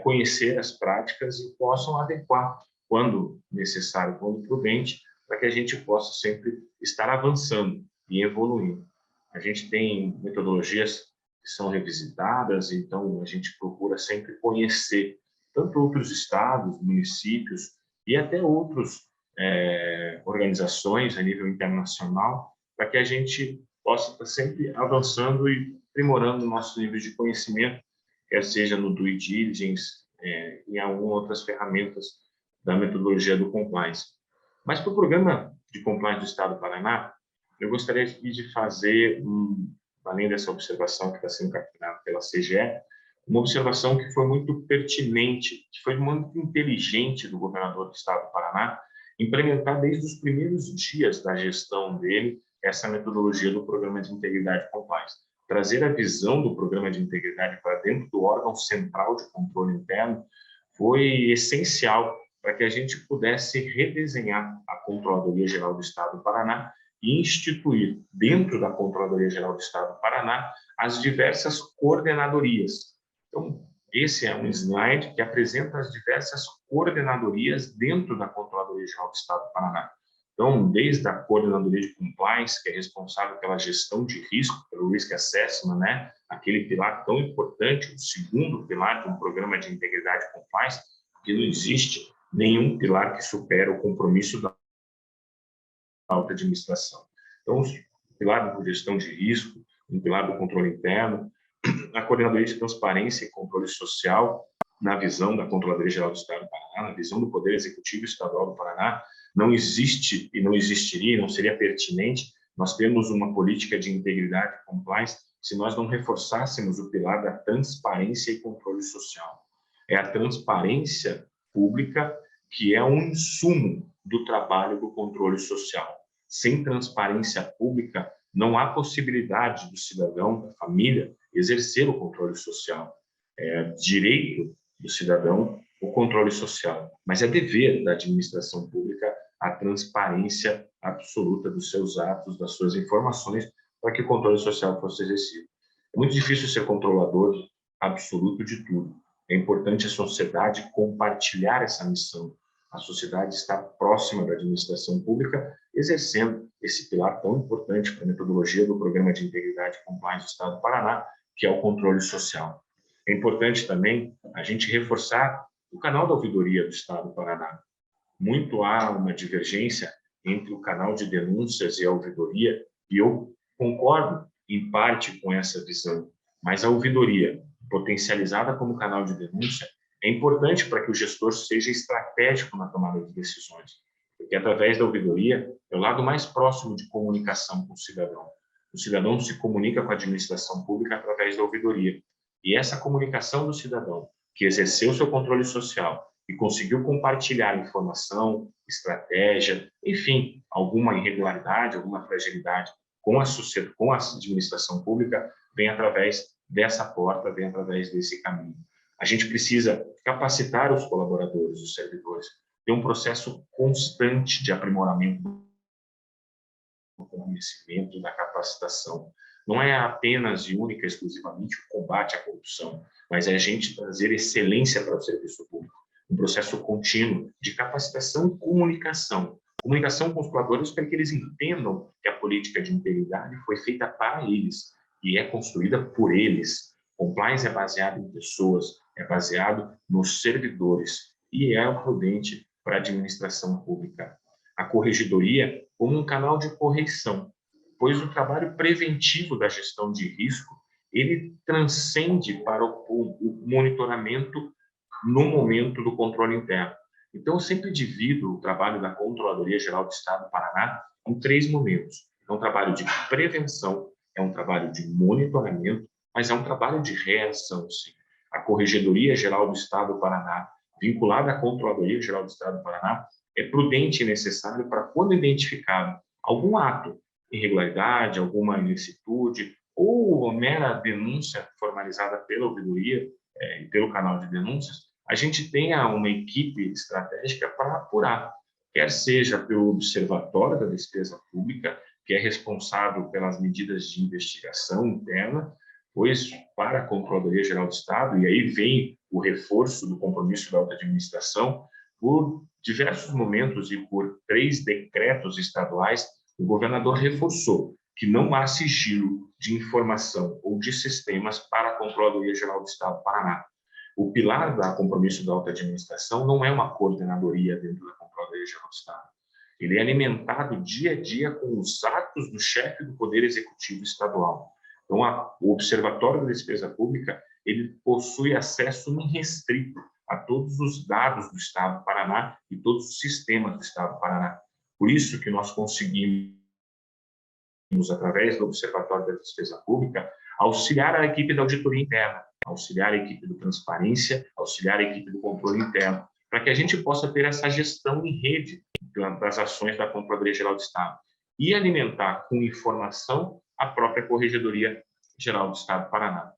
conhecer as práticas e possam adequar quando necessário, quando prudente, para que a gente possa sempre estar avançando e evoluindo. A gente tem metodologias que são revisitadas, então a gente procura sempre conhecer tanto outros estados, municípios e até outras organizações a nível internacional, para que a gente possa estar sempre avançando e aprimorando nossos níveis de conhecimento, quer seja no due diligence e algumas outras ferramentas da metodologia do compliance. Mas para o programa de compliance do Estado do Paraná, eu gostaria de fazer, além dessa observação que está sendo capturada pela CGE, uma observação que foi muito pertinente, que foi muito inteligente do governador do Estado do Paraná, implementar desde os primeiros dias da gestão dele essa metodologia do Programa de Integridade e Compliance. Trazer a visão do Programa de Integridade para dentro do órgão central de controle interno foi essencial para que a gente pudesse redesenhar a Controladoria Geral do Estado do Paraná e instituir, dentro da Controladoria Geral do Estado do Paraná, as diversas coordenadorias. Então, esse é um slide que apresenta as diversas coordenadorias dentro da Controladoria Geral do Estado do Paraná. Então, desde a Coordenadoria de Compliance, que é responsável pela gestão de risco, pelo Risk Assessment, né? Aquele pilar tão importante, o segundo pilar de um programa de integridade e compliance, que não existe nenhum pilar que supere o compromisso da alta administração. Então, o pilar de gestão de risco, um pilar do controle interno, a Coordenadoria de Transparência e Controle Social, na visão da Controladoria Geral do Estado do Paraná, na visão do Poder Executivo Estadual do Paraná, não existe e não existiria, não seria pertinente nós termos uma política de integridade e compliance se nós não reforçássemos o pilar da transparência e controle social. É a transparência pública que é um insumo do trabalho do controle social. Sem transparência pública, não há possibilidade do cidadão, da família, exercer o controle social. É direito do cidadão o controle social, mas é dever da administração pública a transparência absoluta dos seus atos, das suas informações, para que o controle social fosse exercido. É muito difícil ser controlador absoluto de tudo. É importante a sociedade compartilhar essa missão. A sociedade está próxima da administração pública, exercendo esse pilar tão importante para a metodologia do Programa de Integridade e Compliance do Estado do Paraná, que é o controle social. É importante também a gente reforçar o canal da ouvidoria do Estado do Paraná. Muito há uma divergência entre o canal de denúncias e a ouvidoria, e eu concordo em parte com essa visão, mas a ouvidoria, potencializada como canal de denúncia, é importante para que o gestor seja estratégico na tomada de decisões, porque através da ouvidoria é o lado mais próximo de comunicação com o cidadão. O cidadão se comunica com a administração pública através da ouvidoria, e essa comunicação do cidadão, que exerceu seu controle social e conseguiu compartilhar informação, estratégia, enfim, alguma irregularidade, alguma fragilidade com a sociedade, com a administração pública, vem através dessa porta, vem através desse caminho. A gente precisa capacitar os colaboradores, os servidores, ter um processo constante de aprimoramento do conhecimento, da capacitação. Não é apenas e única, exclusivamente, o combate à corrupção, mas é a gente trazer excelência para o serviço público. Um processo contínuo de capacitação e comunicação. Comunicação com os colaboradores para que eles entendam que a política de integridade foi feita para eles e é construída por eles. Compliance é baseado em pessoas, é baseado nos servidores e é prudente para a administração pública. A corregedoria como um canal de correção, pois o trabalho preventivo da gestão de risco, ele transcende para o monitoramento no momento do controle interno. Então, eu sempre divido o trabalho da Controladoria Geral do Estado do Paraná em 3 momentos. É um trabalho de prevenção, é um trabalho de monitoramento, mas é um trabalho de reação, sim. A Corregedoria Geral do Estado do Paraná, vinculada à Controladoria Geral do Estado do Paraná, é prudente e necessário para, quando identificado algum ato, irregularidade, alguma ilicitude ou mera denúncia formalizada pela ouvidoria e pelo canal de denúncias, a gente tenha uma equipe estratégica para apurar, quer seja pelo Observatório da Despesa Pública, que é responsável pelas medidas de investigação interna, pois para a Controladoria Geral do Estado, e aí vem o reforço do compromisso da alta administração, por diversos momentos e por 3 decretos estaduais, o governador reforçou que não há sigilo de informação ou de sistemas para a Controladoria Geral do Estado do Paraná. O pilar da compromisso da alta administração não é uma coordenadoria dentro da Controladoria Geral do Estado. Ele é alimentado dia a dia com os atos do chefe do Poder Executivo Estadual. Então, o Observatório da Despesa Pública, ele possui acesso irrestrito a todos os dados do Estado do Paraná e todos os sistemas do Estado do Paraná. Por isso que nós conseguimos, através do Observatório da Despesa Pública, auxiliar a equipe da auditoria interna, auxiliar a equipe do transparência, auxiliar a equipe do controle interno, para que a gente possa ter essa gestão em rede das ações da Controladoria Geral do Estado e alimentar com informação a própria Corregedoria Geral do Estado do Paraná.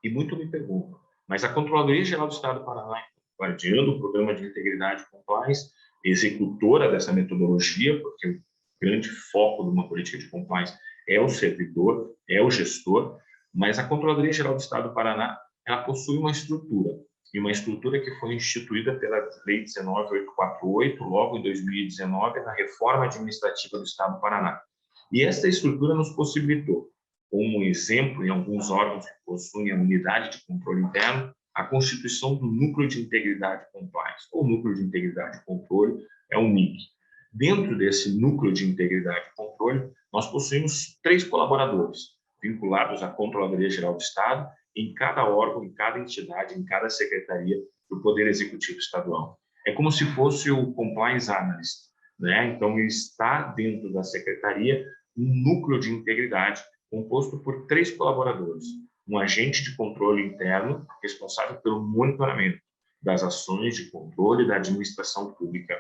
E muito me perguntam, mas a Controladoria Geral do Estado do Paraná, guardiã do Programa de Integridade e Compliance, executora dessa metodologia, porque o grande foco de uma política de compliance é o servidor, é o gestor, mas a Controladoria Geral do Estado do Paraná, ela possui uma estrutura, e uma estrutura que foi instituída pela Lei 19.848, logo em 2019, na reforma administrativa do Estado do Paraná. E essa estrutura nos possibilitou, como exemplo em alguns órgãos que possuem a unidade de controle interno, a constituição do Núcleo de Integridade e Compliance, ou Núcleo de Integridade e Controle, é o NIC. Dentro desse Núcleo de Integridade e Controle, nós possuímos 3 colaboradores, vinculados à Controladoria Geral do Estado, em cada órgão, em cada entidade, em cada secretaria do Poder Executivo Estadual. É como se fosse o Compliance Analyst, né? Então, ele está dentro da secretaria um núcleo de integridade composto por 3 colaboradores. Um agente de controle interno, responsável pelo monitoramento das ações de controle da administração pública.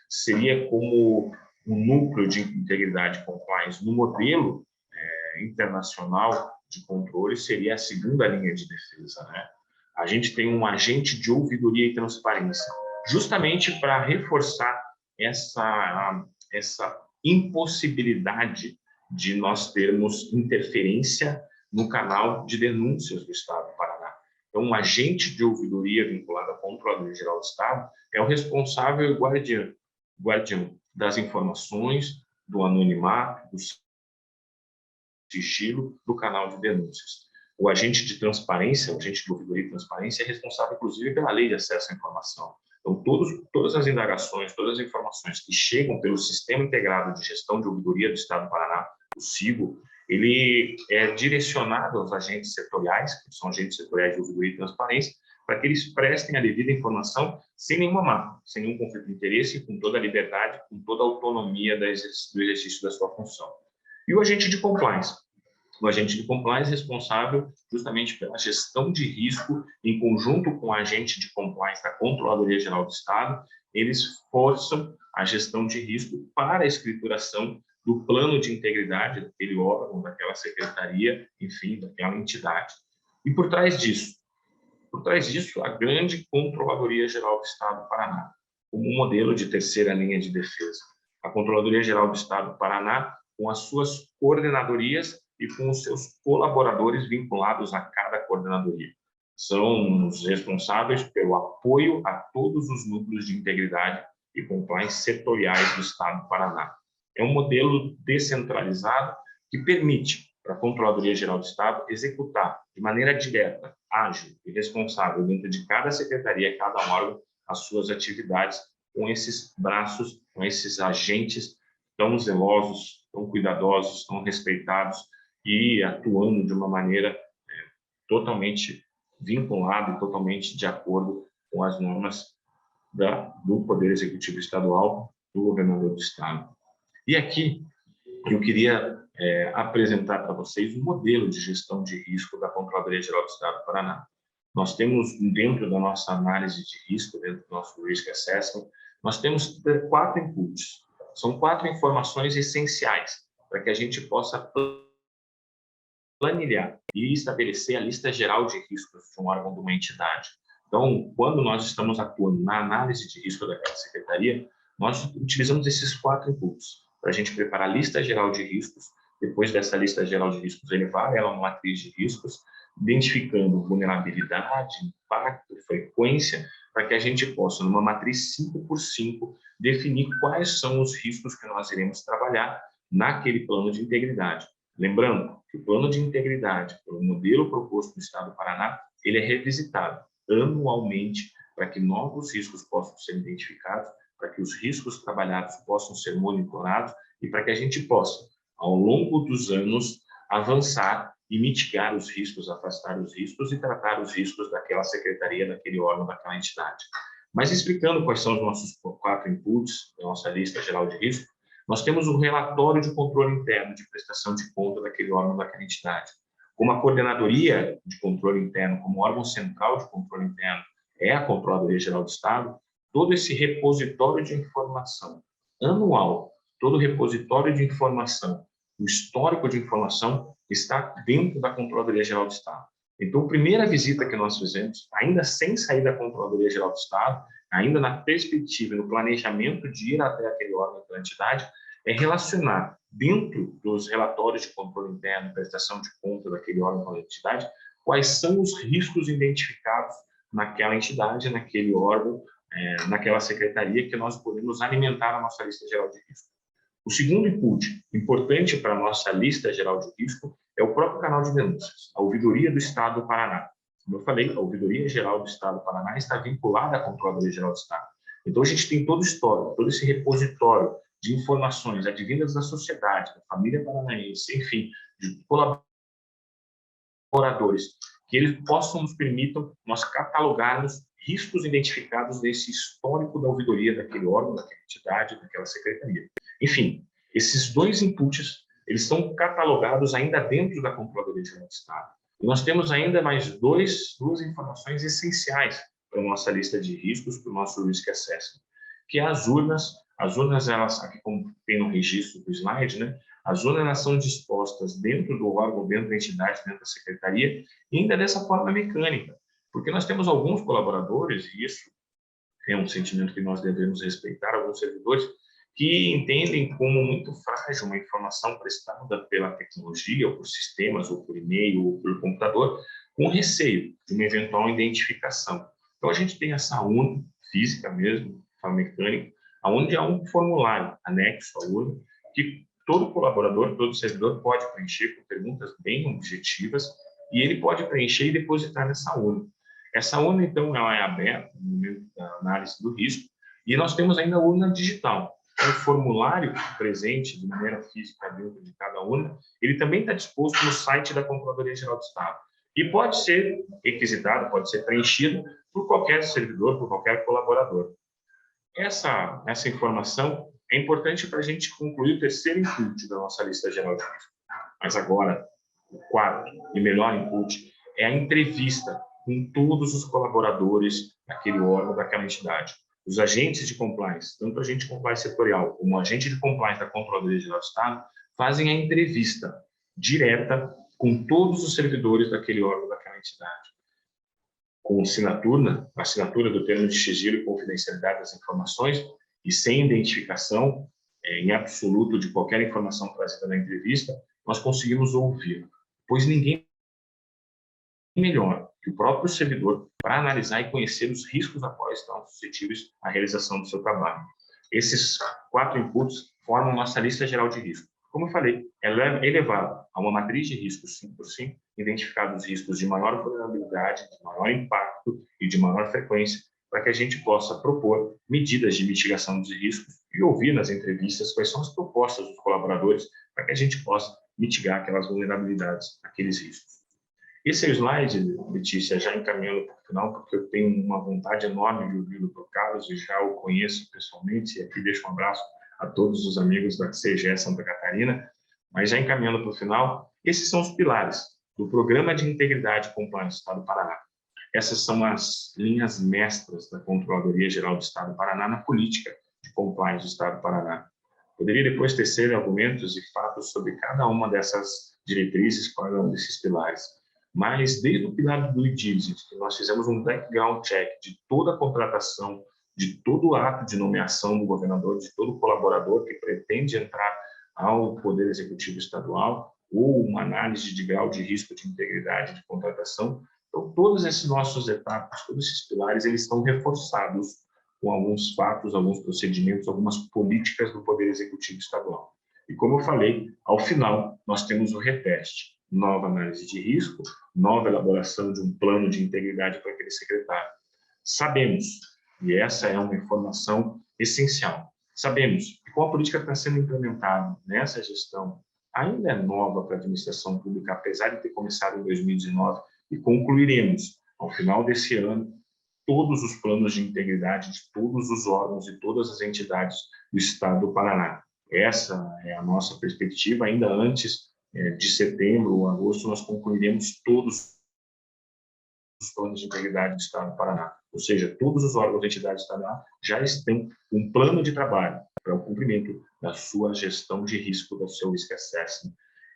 Seria como um núcleo de integridade e compliance no modelo internacional de controle, seria a segunda linha de defesa, né? A gente tem um agente de ouvidoria e transparência, justamente para reforçar essa impossibilidade de nós termos interferência no canal de denúncias do Estado do Paraná. Então, um agente de ouvidoria vinculado à Controladoria Geral do Estado é o responsável e guardião das informações, do anonimato, do sigilo do canal de denúncias. O agente de transparência, o agente de ouvidoria e transparência é responsável, inclusive, pela lei de acesso à informação. Então, todas as indagações, todas as informações que chegam pelo Sistema Integrado de Gestão de Ouvidoria do Estado do Paraná, o SIGO, ele é direcionado aos agentes setoriais, que são agentes setoriais de ouvidoria e transparência, para que eles prestem a devida informação sem nenhuma mácula, sem nenhum conflito de interesse, com toda a liberdade, com toda a autonomia do exercício da sua função. E o agente de compliance? O agente de compliance é responsável justamente pela gestão de risco, em conjunto com o agente de compliance da Controladoria Geral do Estado, eles forçam a gestão de risco para a escrituração do plano de integridade daquele órgão, daquela secretaria, enfim, daquela entidade. E por trás disso, a grande Controladoria Geral do Estado do Paraná, como um modelo de terceira linha de defesa. A Controladoria Geral do Estado do Paraná, com as suas coordenadorias e com os seus colaboradores vinculados a cada coordenadoria. São os responsáveis pelo apoio a todos os núcleos de integridade e compliance setoriais do Estado do Paraná. É um modelo descentralizado que permite para a Controladoria Geral do Estado executar de maneira direta, ágil e responsável dentro de cada secretaria, cada órgão, as suas atividades com esses braços, com esses agentes tão zelosos, tão cuidadosos, tão respeitados e atuando de uma maneira totalmente vinculada e totalmente de acordo com as normas do Poder Executivo Estadual, do governador do Estado. E aqui eu queria apresentar para vocês o modelo de gestão de risco da Controladoria Geral do Estado do Paraná. Nós temos, dentro da nossa análise de risco, dentro do nosso Risk Assessment, nós temos 4 inputs. São 4 informações essenciais para que a gente possa planilhar e estabelecer a lista geral de riscos de um órgão, de uma entidade. Então, quando nós estamos atuando na análise de risco daquela secretaria, nós utilizamos esses 4 inputs para a gente preparar a lista geral de riscos. Depois dessa lista geral de riscos, elevar ela a uma matriz de riscos, identificando vulnerabilidade, impacto, frequência, para que a gente possa, numa matriz 5x5, definir quais são os riscos que nós iremos trabalhar naquele plano de integridade. Lembrando que o plano de integridade, pelo modelo proposto no Estado do Paraná, ele é revisitado anualmente para que novos riscos possam ser identificados, para que os riscos trabalhados possam ser monitorados e para que a gente possa, ao longo dos anos, avançar e mitigar os riscos, afastar os riscos e tratar os riscos daquela secretaria, daquele órgão, daquela entidade. Mas explicando quais são os nossos 4 inputs da nossa lista geral de risco, nós temos o relatório de controle interno de prestação de conta daquele órgão, daquela entidade. Como a coordenadoria de controle interno, como órgão central de controle interno, é a Controladoria Geral do Estado, todo esse repositório de informação anual, todo o repositório de informação, o histórico de informação está dentro da Controladoria Geral do Estado. Então, a primeira visita que nós fizemos, ainda sem sair da Controladoria Geral do Estado, ainda na perspectiva e no planejamento de ir até aquele órgão da entidade, é relacionar dentro dos relatórios de controle interno, prestação de conta daquele órgão da entidade, quais são os riscos identificados naquela entidade, naquele órgão, naquela secretaria, que nós podemos alimentar a nossa lista geral de risco. O segundo input importante para a nossa lista geral de risco é o próprio canal de denúncias, a Ouvidoria do Estado do Paraná. Como eu falei, a Ouvidoria Geral do Estado do Paraná está vinculada à Controladoria Geral do Estado. Então, a gente tem todo o histórico, todo esse repositório de informações advindas da sociedade, da família paranaense, enfim, de colaboradores, que eles nos permitam nós catalogarmos riscos identificados nesse histórico da ouvidoria daquele órgão, daquela entidade, daquela secretaria. Enfim, esses 2 inputs, eles são catalogados ainda dentro da Controladoria Geral do Estado. E nós temos ainda mais duas informações essenciais para a nossa lista de riscos, para o nosso Risk Assessment, que é as urnas. As urnas, elas, aqui como tem no registro do slide, né? As urnas, elas são dispostas dentro do órgão, dentro da entidade, dentro da secretaria, e ainda dessa forma mecânica. Porque nós temos alguns colaboradores, e isso é um sentimento que nós devemos respeitar, alguns servidores, que entendem como muito frágil uma informação prestada pela tecnologia, ou por sistemas, ou por e-mail, ou por computador, com receio de uma eventual identificação. Então, a gente tem essa urna física mesmo, mecânica, onde há um formulário anexo à urna, que todo colaborador, todo servidor pode preencher com perguntas bem objetivas, e ele pode preencher e depositar nessa urna. Essa urna, então, ela é aberta no momento da análise do risco, e nós temos ainda a urna digital. O formulário presente de maneira física dentro de cada urna, ele também está disposto no site da Controladoria Geral do Estado. E pode ser requisitado, pode ser preenchido por qualquer servidor, por qualquer colaborador. Essa informação é importante para a gente concluir o terceiro input da nossa lista geral de risco. Mas agora, o quarto e melhor input é a entrevista com todos os colaboradores daquele órgão, daquela entidade. Os agentes de compliance, tanto o agente de compliance setorial como o agente de compliance da Controladoria Geral do Estado, fazem a entrevista direta com todos os servidores daquele órgão, daquela entidade. Com assinatura do termo de sigilo e confidencialidade das informações e sem identificação em absoluto de qualquer informação trazida na entrevista, nós conseguimos ouvir, pois ninguém melhor que o próprio servidor para analisar e conhecer os riscos a quais estão suscetíveis à realização do seu trabalho. Esses 4 inputs formam nossa lista geral de risco. Como eu falei, ela é elevada a uma matriz de riscos 5x5, identificados riscos de maior vulnerabilidade, de maior impacto e de maior frequência, para que a gente possa propor medidas de mitigação dos riscos e ouvir nas entrevistas quais são as propostas dos colaboradores para que a gente possa mitigar aquelas vulnerabilidades, aqueles riscos. Esse é o slide, Letícia, já encaminhando para o final, porque eu tenho uma vontade enorme de ouvir o Dr. Carlos e já o conheço pessoalmente, e aqui deixo um abraço a todos os amigos da CGE Santa Catarina, mas já encaminhando para o final, esses são os pilares do Programa de Integridade e Compliance do Estado do Paraná. Essas são as linhas mestras da Controladoria Geral do Estado do Paraná na política de compliance do Estado do Paraná. Poderia depois tecer argumentos e fatos sobre cada uma dessas diretrizes, cada um desses pilares. Mas desde o pilar do due diligence, que nós fizemos um background check de toda a contratação, de todo o ato de nomeação do governador, de todo colaborador que pretende entrar ao Poder Executivo Estadual, ou uma análise de grau de risco de integridade de contratação. Então, todos esses nossos etapas, todos esses pilares, eles estão reforçados com alguns fatos, alguns procedimentos, algumas políticas do Poder Executivo Estadual. E como eu falei, ao final, nós temos o reteste, nova análise de risco, nova elaboração de um plano de integridade para aquele secretário. Sabemos, e essa é uma informação essencial, sabemos que com a política que está sendo implementada nessa gestão, ainda é nova para a administração pública, apesar de ter começado em 2019, e concluiremos, ao final desse ano, todos os planos de integridade de todos os órgãos e todas as entidades do Estado do Paraná. Essa é a nossa perspectiva. Ainda antes de setembro ou agosto, nós concluiremos todos os planos de integridade do Estado do Paraná. Ou seja, todos os órgãos e entidades do Paraná já estão com um plano de trabalho para o cumprimento da sua gestão de risco, do seu risk assessment.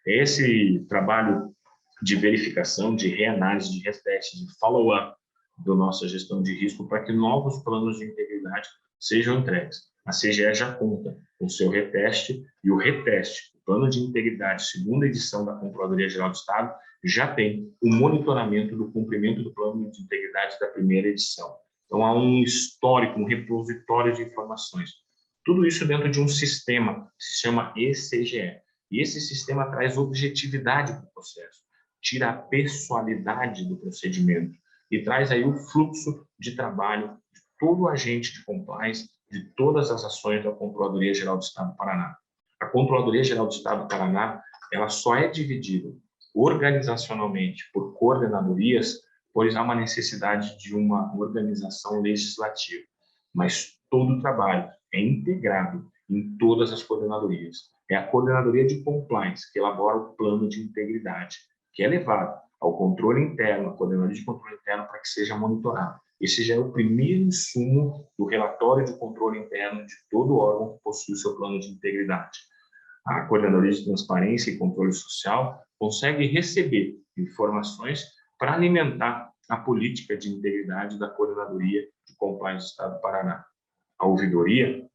Esse trabalho de verificação, de reanálise, de reteste, de follow-up da nossa gestão de risco para que novos planos de integridade sejam entregues. A CGE já conta com o seu reteste e o reteste, o plano de integridade, segunda edição da Controladoria Geral do Estado, já tem o monitoramento do cumprimento do plano de integridade da primeira edição. Então, há um histórico, um repositório de informações. Tudo isso dentro de um sistema que se chama ECGE. E esse sistema traz objetividade para o processo, tira a pessoalidade do procedimento e traz aí o fluxo de trabalho de todo o agente de compliance, de todas as ações da Controladoria Geral do Estado do Paraná. A Controladoria Geral do Estado do Paraná, ela só é dividida organizacionalmente por coordenadorias, pois há uma necessidade de uma organização legislativa. Mas todo o trabalho é integrado em todas as coordenadorias. É a Coordenadoria de Compliance que elabora o plano de integridade, que é levado ao controle interno, a Coordenadoria de Controle Interno, para que seja monitorado. Esse já é o primeiro insumo do relatório de controle interno de todo órgão que possui o seu plano de integridade. A Coordenadoria de Transparência e Controle Social consegue receber informações para alimentar a política de integridade da Coordenadoria de Compliance do Estado do Paraná. A ouvidoria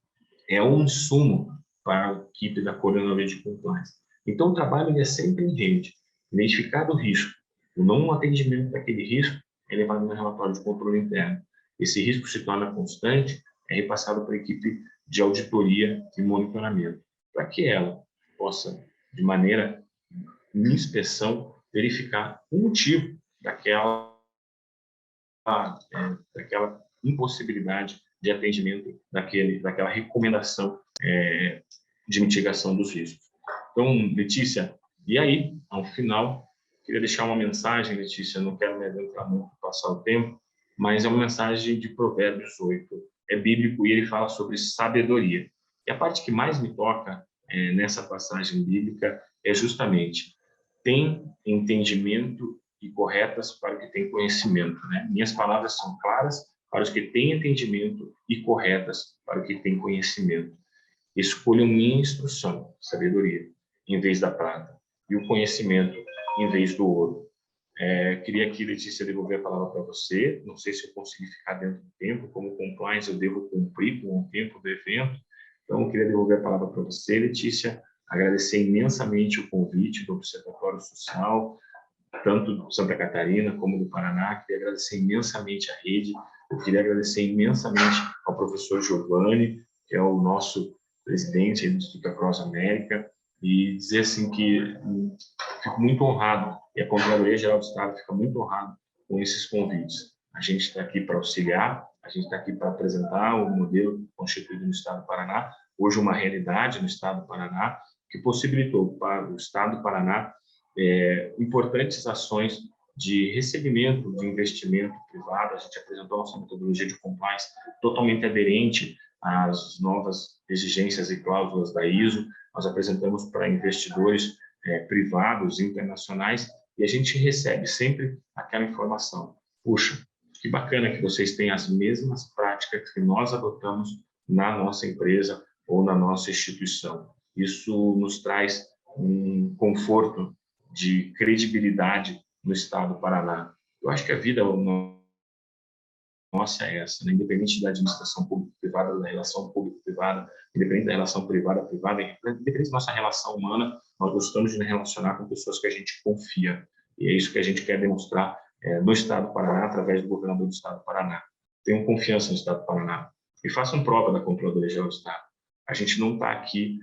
é um insumo para a equipe da Coordenadoria de Compliance. Então, o trabalho é sempre em rede. Identificado o risco, o não atendimento daquele risco é levado no relatório de controle interno. Esse risco se torna constante, é repassado para a equipe de auditoria e monitoramento, para que ela possa, de maneira de inspeção, verificar o motivo daquela impossibilidade de atendimento daquela recomendação de mitigação dos riscos. Então, Letícia, e aí, ao final, queria deixar uma mensagem, Letícia, não quero me adentrar muito para passar o tempo, mas é uma mensagem de Provérbios 8. É bíblico e ele fala sobre sabedoria. E a parte que mais me toca nessa passagem bíblica é justamente tem entendimento e corretas para o que tem conhecimento. Né? Minhas palavras são claras para os que têm entendimento e corretas para o que tem conhecimento. Escolham minha instrução, sabedoria, em vez da prata, e o conhecimento em vez do ouro. Queria aqui, Letícia, devolver a palavra para você. Não sei se eu consegui ficar dentro do tempo. Como compliance, eu devo cumprir com o tempo do evento. Então, eu queria devolver a palavra para você, Letícia. Agradecer imensamente o convite do Observatório Social, tanto do Santa Catarina como do Paraná. Queria agradecer imensamente a rede. Eu queria agradecer imensamente ao professor Giovanni, que é o nosso presidente do Instituto Across América, e dizer assim que fico muito honrado, e a Controladoria Geral do Estado fica muito honrado com esses convites. A gente está aqui para auxiliar, a gente está aqui para apresentar o modelo constituído no Estado do Paraná, hoje uma realidade no Estado do Paraná, que possibilitou para o Estado do Paraná importantes ações de recebimento de investimento privado. A gente apresentou nossa metodologia de compliance totalmente aderente às novas exigências e cláusulas da ISO. Nós apresentamos para investidores privados internacionais e a gente recebe sempre aquela informação: puxa, que bacana que vocês têm as mesmas práticas que nós adotamos na nossa empresa ou na nossa instituição. Isso nos traz um conforto de credibilidade no estado do Paraná. Eu acho que a vida nossa é essa, né? Independente da administração público-privada, da relação público-privada, independente da relação privada-privada, independente da nossa relação humana, nós gostamos de nos relacionar com pessoas que a gente confia. E é isso que a gente quer demonstrar no estado do Paraná, através do governador do estado do Paraná. Tenham confiança no estado do Paraná e façam prova da Controladoria Geral do Estado. A gente não está aqui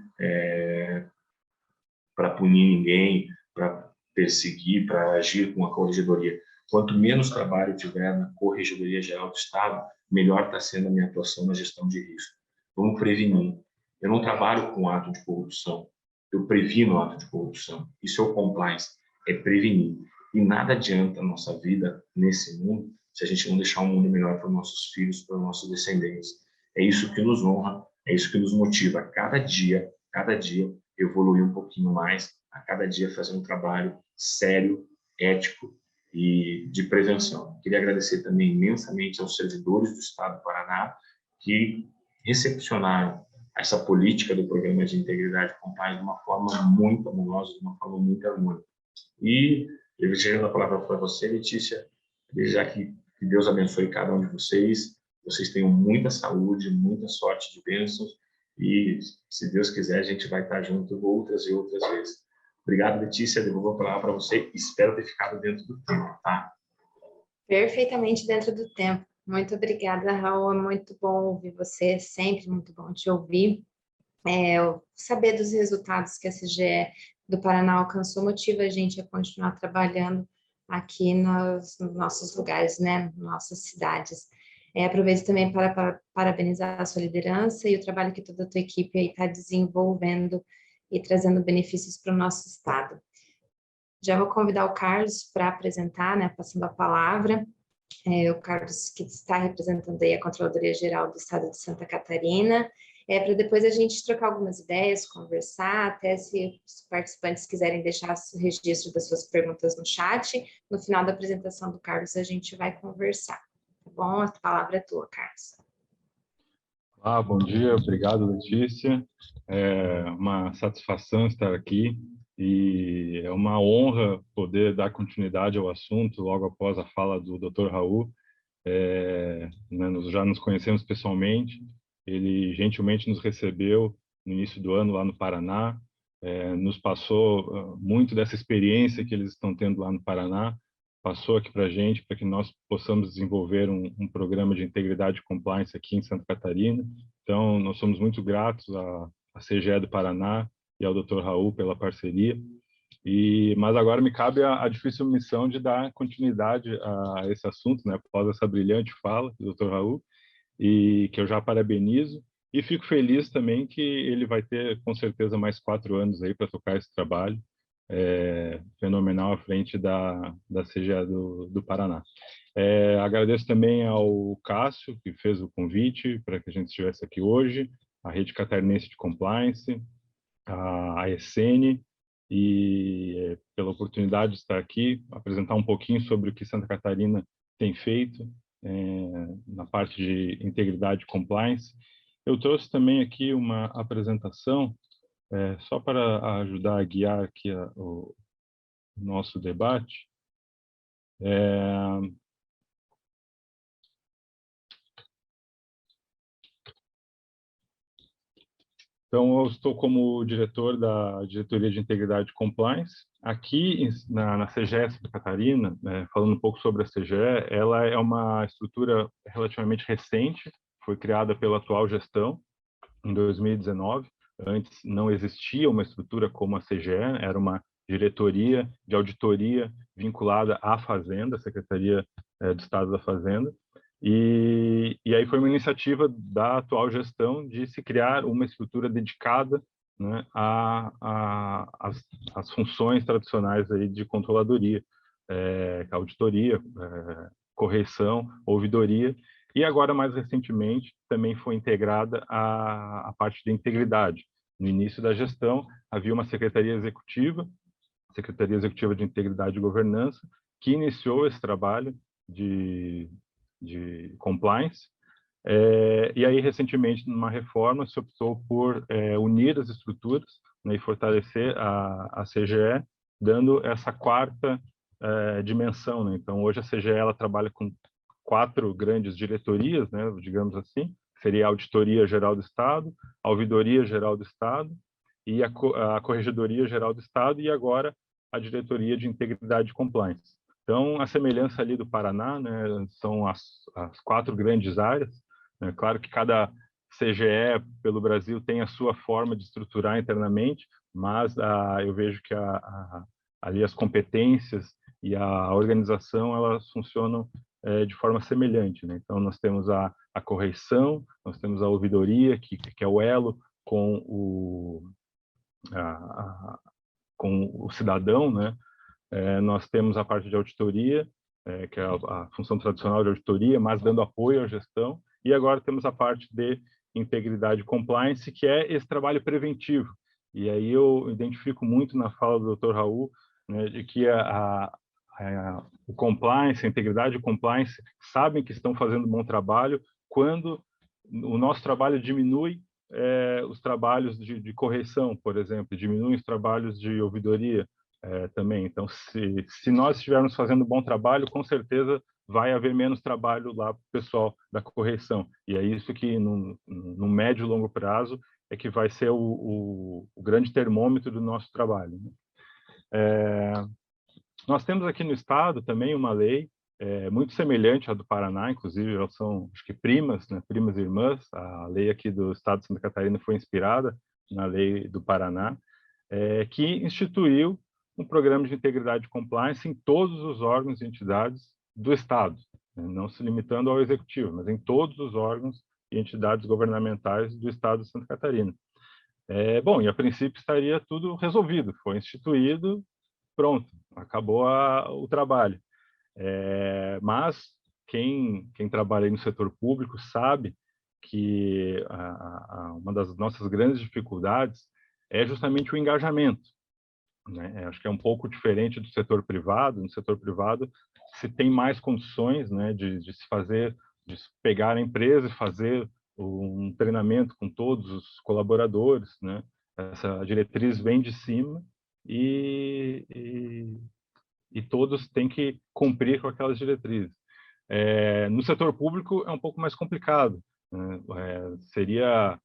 para punir ninguém, para perseguir, para agir com a corregedoria. Quanto menos trabalho tiver na Corregedoria Geral do Estado, melhor está sendo a minha atuação na gestão de risco. Vamos prevenir. Eu não trabalho com ato de corrupção, eu previno ato de corrupção. Isso é o compliance, é prevenir. E nada adianta a nossa vida nesse mundo se a gente não deixar um mundo melhor para os nossos filhos, para os nossos descendentes. É isso que nos honra, é isso que nos motiva a cada dia evoluir um pouquinho mais, a cada dia fazer um trabalho sério, ético e de prevenção. Queria agradecer também imensamente aos servidores do Estado do Paraná que recepcionaram essa política do Programa de Integridade e Compliance de uma forma muito amorosa, de uma forma muito harmônica. E eu chegando a palavra para você, Letícia, desejar que Deus abençoe cada um de vocês, vocês tenham muita saúde, muita sorte de bênçãos e, se Deus quiser, a gente vai estar junto outras e outras vezes. Obrigado, Letícia, devolvo a palavra para você. Espero ter ficado dentro do tempo, tá? Perfeitamente dentro do tempo. Muito obrigada, Raul. É muito bom ouvir você, sempre muito bom te ouvir. Saber dos resultados que a CGE do Paraná alcançou motiva a gente a continuar trabalhando aqui nos nossos lugares, né, nossas cidades. Aproveito também para parabenizar a sua liderança e o trabalho que toda a tua equipe está desenvolvendo e trazendo benefícios para o nosso estado. Já vou convidar o Carlos para apresentar, né, passando a palavra. O Carlos, que está representando aí a Controladoria Geral do Estado de Santa Catarina, para depois a gente trocar algumas ideias, conversar, até se os participantes quiserem deixar o registro das suas perguntas no chat. No final da apresentação do Carlos, a gente vai conversar. Tá bom? A palavra é tua, Carlos. Bom dia, obrigado, Letícia. É uma satisfação estar aqui e é uma honra poder dar continuidade ao assunto logo após a fala do Dr. Raul. Nós já nos conhecemos pessoalmente, ele gentilmente nos recebeu no início do ano lá no Paraná, nos passou muito dessa experiência que eles estão tendo lá no Paraná, passou aqui para a gente, para que nós possamos desenvolver um programa de integridade e compliance aqui em Santa Catarina. Então, nós somos muito gratos à CGE do Paraná e ao Dr. Raul pela parceria. Mas agora me cabe a difícil missão de dar continuidade a esse assunto, né, após essa brilhante fala do Dr. Raul, e que eu já parabenizo. E fico feliz também que ele vai ter, com certeza, mais 4 anos aí para tocar esse trabalho fenomenal à frente da CGE do Paraná. Agradeço também ao Cássio, que fez o convite para que a gente estivesse aqui hoje, a Rede Catarinense de Compliance, a ESN, e pela oportunidade de estar aqui, apresentar um pouquinho sobre o que Santa Catarina tem feito na parte de integridade e compliance. Eu trouxe também aqui uma apresentação só para ajudar a guiar aqui o nosso debate. Então, eu estou como diretor da Diretoria de Integridade e Compliance. Aqui na CGE Santa Catarina, falando um pouco sobre a CGE, ela é uma estrutura relativamente recente, foi criada pela atual gestão em 2019. Antes não existia uma estrutura como a CGE, era uma diretoria de auditoria vinculada à Fazenda, Secretaria do Estado da Fazenda, e aí foi uma iniciativa da atual gestão de se criar uma estrutura dedicada, né, às funções tradicionais aí de controladoria, a auditoria, correção, ouvidoria, e agora, mais recentemente, também foi integrada a parte de integridade. No início da gestão, havia uma Secretaria Executiva de Integridade e Governança, que iniciou esse trabalho de compliance, e aí, recentemente, numa reforma, se optou por unir as estruturas, né, e fortalecer a CGE, dando essa quarta dimensão, né? Então, hoje a CGE ela trabalha com 4 grandes diretorias, né, digamos assim, seria a Auditoria Geral do Estado, a Ouvidoria Geral do Estado e a Corregedoria Geral do Estado, e agora a Diretoria de Integridade e Compliance. Então, a semelhança ali do Paraná, né, são as 4 grandes áreas, né? Claro que cada CGE pelo Brasil tem a sua forma de estruturar internamente, mas eu vejo que ali as competências e a organização, elas funcionam de forma semelhante, né? Então, nós temos a correição, nós temos a ouvidoria, que é o elo com o cidadão, né? Nós temos a parte de auditoria, que é a função tradicional de auditoria, mas dando apoio à gestão, e agora temos a parte de integridade e compliance, que é esse trabalho preventivo. E aí eu identifico muito na fala do Dr. Raul, né, de que o compliance, a integridade e o compliance sabem que estão fazendo um bom trabalho quando o nosso trabalho diminui os trabalhos de correção, por exemplo, diminui os trabalhos de ouvidoria também. Então, se nós estivermos fazendo um bom trabalho, com certeza vai haver menos trabalho lá para o pessoal da correção. E é isso que, no médio e longo prazo, é que vai ser o grande termômetro do nosso trabalho, né? Nós temos aqui no Estado também uma lei muito semelhante à do Paraná, inclusive elas são, acho que primas, né, primas e irmãs. A lei aqui do Estado de Santa Catarina foi inspirada na lei do Paraná, que instituiu um programa de integridade e compliance em todos os órgãos e entidades do Estado, né, não se limitando ao Executivo, mas em todos os órgãos e entidades governamentais do Estado de Santa Catarina. Bom, e a princípio estaria tudo resolvido, foi instituído, pronto, acabou o trabalho. Mas quem trabalha aí no setor público sabe que uma das nossas grandes dificuldades é justamente o engajamento, né? Acho que é um pouco diferente do setor privado. No setor privado se tem mais condições, né, de se fazer, de pegar a empresa e fazer um treinamento com todos os colaboradores, né? Essa diretriz vem de cima e todos têm que cumprir com aquelas diretrizes. No setor público é um pouco mais complicado, né? Seria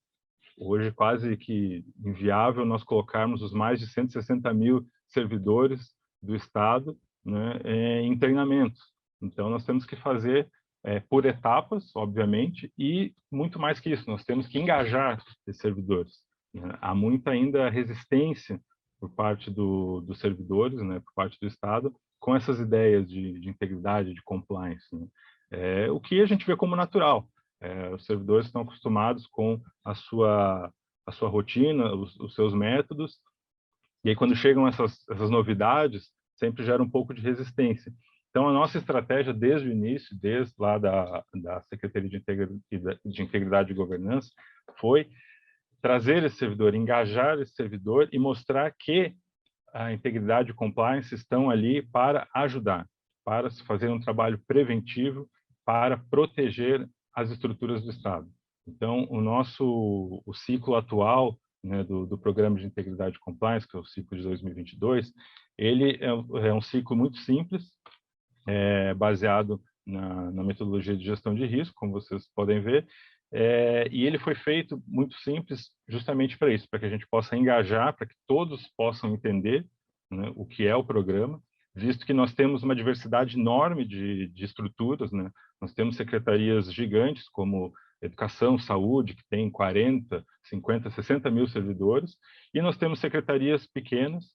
hoje quase que inviável nós colocarmos os mais de 160 mil servidores do Estado, né, em treinamentos. Então, nós temos que fazer por etapas, obviamente, e muito mais que isso, nós temos que engajar esses servidores, né? Há muita ainda resistência por parte dos servidores, né, por parte do Estado, com essas ideias de integridade, de compliance, né? O que a gente vê como natural. Os servidores estão acostumados com a sua rotina, os seus métodos, e aí quando chegam essas novidades, sempre gera um pouco de resistência. Então, a nossa estratégia desde o início, desde lá da Secretaria de Integridade e Governança, foi trazer esse servidor, engajar esse servidor e mostrar que a integridade e compliance estão ali para ajudar, para se fazer um trabalho preventivo, para proteger as estruturas do Estado. Então, o ciclo atual, né, do Programa de Integridade e Compliance, que é o ciclo de 2022, ele é um ciclo muito simples, baseado na metodologia de gestão de risco, como vocês podem ver, e ele foi feito muito simples justamente para isso, para que a gente possa engajar, para que todos possam entender, né, o que é o programa, visto que nós temos uma diversidade enorme de estruturas, né? Nós temos secretarias gigantes como Educação, Saúde, que tem 40, 50, 60 mil servidores, e nós temos secretarias pequenas,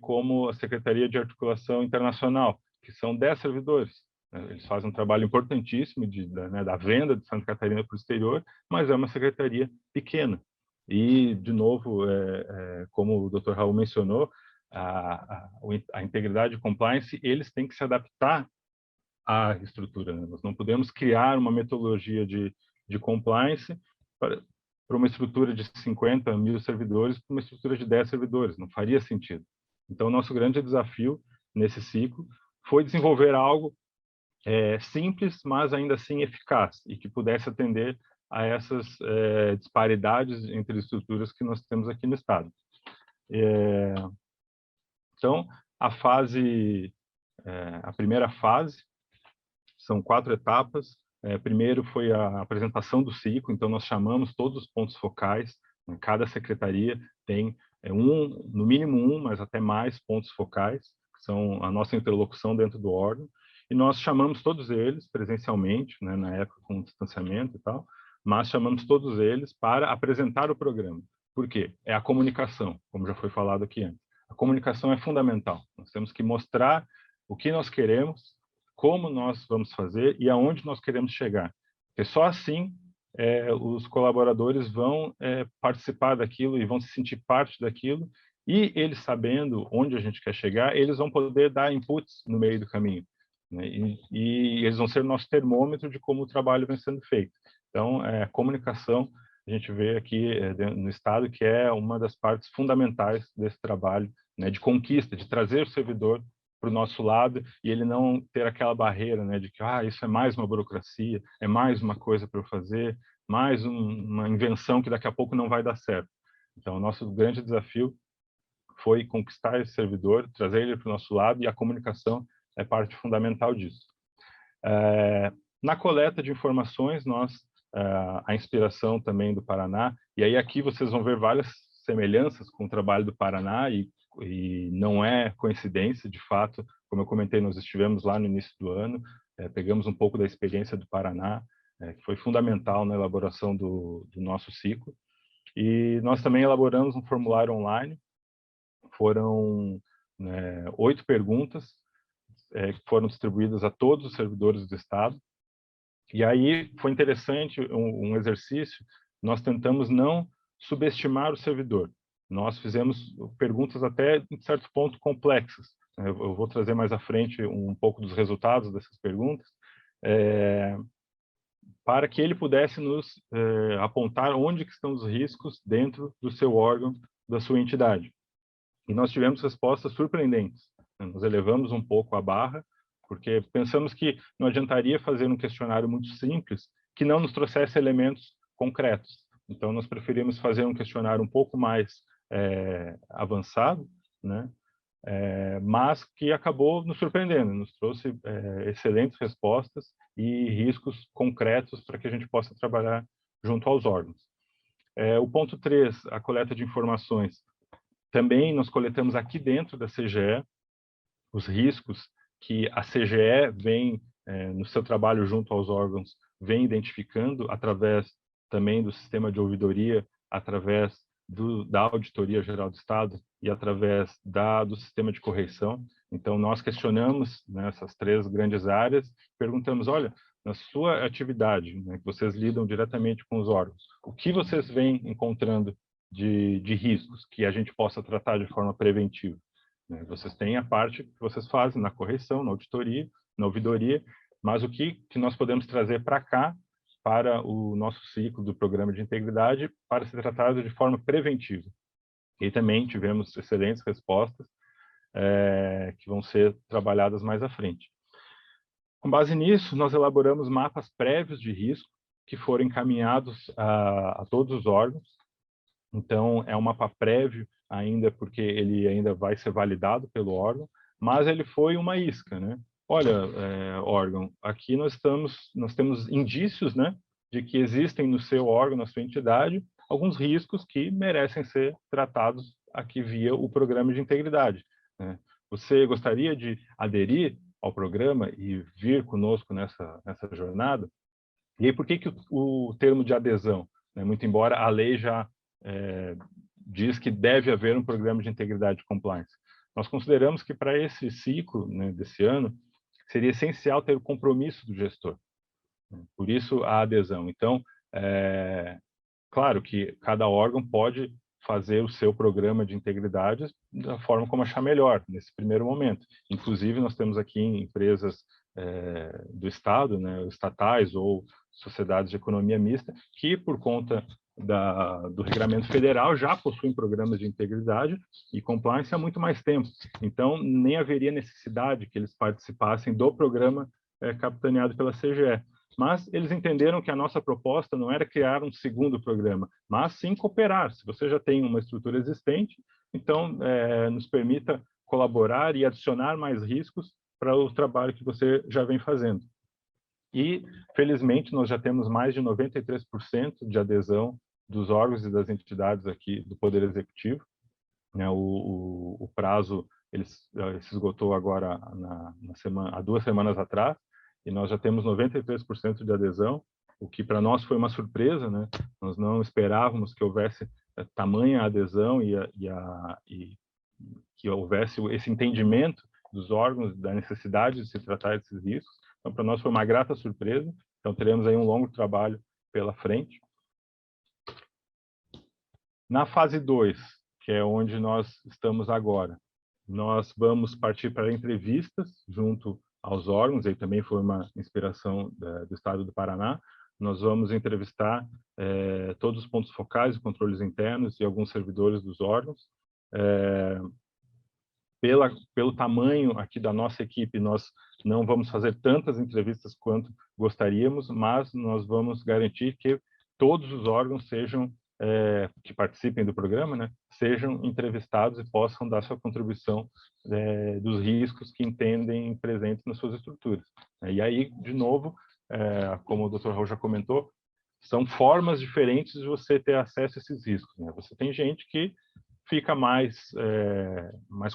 como a Secretaria de Articulação Internacional, que são 10 servidores. Eles fazem um trabalho importantíssimo da venda de Santa Catarina para o exterior, mas é uma secretaria pequena. E, de novo, como o Dr. Raul mencionou, a integridade e compliance, eles têm que se adaptar à estrutura, né? Nós não podemos criar uma metodologia de compliance para uma estrutura de 50 mil servidores, para uma estrutura de 10 servidores. Não faria sentido. Então, nosso grande desafio nesse ciclo foi desenvolver algo simples, mas ainda assim eficaz, e que pudesse atender a essas disparidades entre estruturas que nós temos aqui no Estado. Então, a primeira fase, são 4 etapas. Primeiro foi a apresentação do ciclo, então nós chamamos todos os pontos focais, né? Cada secretaria tem no mínimo um, mas até mais pontos focais, que são a nossa interlocução dentro do órgão, e nós chamamos todos eles presencialmente, né, na época com distanciamento e tal, mas chamamos todos eles para apresentar o programa. Por quê? É a comunicação, como já foi falado aqui antes. A comunicação é fundamental. Nós temos que mostrar o que nós queremos, como nós vamos fazer e aonde nós queremos chegar. Porque só assim os colaboradores vão participar daquilo e vão se sentir parte daquilo, e eles sabendo onde a gente quer chegar, eles vão poder dar inputs no meio do caminho, né? E eles vão ser o nosso termômetro de como o trabalho vem sendo feito. Então, a comunicação, a gente vê aqui no Estado que é uma das partes fundamentais desse trabalho, né, de conquista, de trazer o servidor para o nosso lado e ele não ter aquela barreira, né, de que isso é mais uma burocracia, é mais uma coisa para eu fazer, mais uma invenção que daqui a pouco não vai dar certo. Então, o nosso grande desafio foi conquistar esse servidor, trazer ele para o nosso lado, e a comunicação é parte fundamental disso. Na coleta de informações, a inspiração também do Paraná, e aí aqui vocês vão ver várias semelhanças com o trabalho do Paraná, e não é coincidência, de fato, como eu comentei, nós estivemos lá no início do ano, pegamos um pouco da experiência do Paraná, que foi fundamental na elaboração do nosso ciclo, e nós também elaboramos um formulário online. Foram 8 perguntas que foram distribuídas a todos os servidores do Estado, e aí foi interessante um exercício. Nós tentamos não subestimar o servidor. Nós fizemos perguntas até, em certo ponto, complexas. Eu vou trazer mais à frente um pouco dos resultados dessas perguntas, para que ele pudesse nos apontar onde que estão os riscos dentro do seu órgão, da sua entidade. E nós tivemos respostas surpreendentes. Nós elevamos um pouco a barra, porque pensamos que não adiantaria fazer um questionário muito simples que não nos trouxesse elementos concretos. Então, nós preferimos fazer um questionário um pouco mais avançado, né? Mas que acabou nos surpreendendo, nos trouxe excelentes respostas e riscos concretos para que a gente possa trabalhar junto aos órgãos. O ponto 3, a coleta de informações. Também nós coletamos aqui dentro da CGE os riscos que a CGE vem, no seu trabalho junto aos órgãos, vem identificando através também do sistema de ouvidoria, através da Auditoria Geral do Estado e através do sistema de correição. Então, nós questionamos nessas 3 grandes áreas, perguntamos, olha, na sua atividade, né, que vocês lidam diretamente com os órgãos, o que vocês vêm encontrando de riscos que a gente possa tratar de forma preventiva? Vocês têm a parte que vocês fazem na correição, na auditoria, na ouvidoria, mas o que nós podemos trazer para cá, para o nosso ciclo do programa de integridade, para ser tratado de forma preventiva? E também tivemos excelentes respostas que vão ser trabalhadas mais à frente. Com base nisso, nós elaboramos mapas prévios de risco que foram encaminhados a todos os órgãos. Então, é um mapa prévio ainda, porque ele ainda vai ser validado pelo órgão, mas ele foi uma isca, né? Olha, órgão, aqui nós temos indícios, né, de que existem no seu órgão, na sua entidade, alguns riscos que merecem ser tratados aqui via o programa de integridade, né? Você gostaria de aderir ao programa e vir conosco nessa jornada? E aí, por que o termo de adesão? Né? Muito embora a lei já diz que deve haver um programa de integridade e compliance. Nós consideramos que para esse ciclo, né, desse ano, seria essencial ter o compromisso do gestor. Por isso, a adesão. Então, claro que cada órgão pode fazer o seu programa de integridade da forma como achar melhor, nesse primeiro momento. Inclusive, nós temos aqui empresas do Estado, né, estatais ou sociedades de economia mista, que, por conta do regulamento federal, já possuem programas de integridade e compliance há muito mais tempo. Então, nem haveria necessidade que eles participassem do programa capitaneado pela CGE. Mas eles entenderam que a nossa proposta não era criar um segundo programa, mas sim cooperar. Se você já tem uma estrutura existente, então nos permita colaborar e adicionar mais riscos para o trabalho que você já vem fazendo. E, felizmente, nós já temos mais de 93% de adesão dos órgãos e das entidades aqui do Poder Executivo. Né, o prazo se esgotou agora há 2 semanas atrás, e nós já temos 93% de adesão, o que para nós foi uma surpresa, né? Nós não esperávamos que houvesse tamanha adesão e que houvesse esse entendimento dos órgãos da necessidade de se tratar desses riscos. Então, para nós foi uma grata surpresa. Então, teremos aí um longo trabalho pela frente. Na fase 2, que é onde nós estamos agora, nós vamos partir para entrevistas junto aos órgãos, aí também foi uma inspiração do Estado do Paraná. Nós vamos entrevistar todos os pontos focais, controles internos e alguns servidores dos órgãos. Pelo tamanho aqui da nossa equipe, nós não vamos fazer tantas entrevistas quanto gostaríamos, mas nós vamos garantir que todos os órgãos que participem do programa, né, sejam entrevistados e possam dar sua contribuição dos riscos que entendem presentes nas suas estruturas. E aí, de novo, como o Dr. Raul já comentou, são formas diferentes de você ter acesso a esses riscos. Né? Você tem gente que fica mais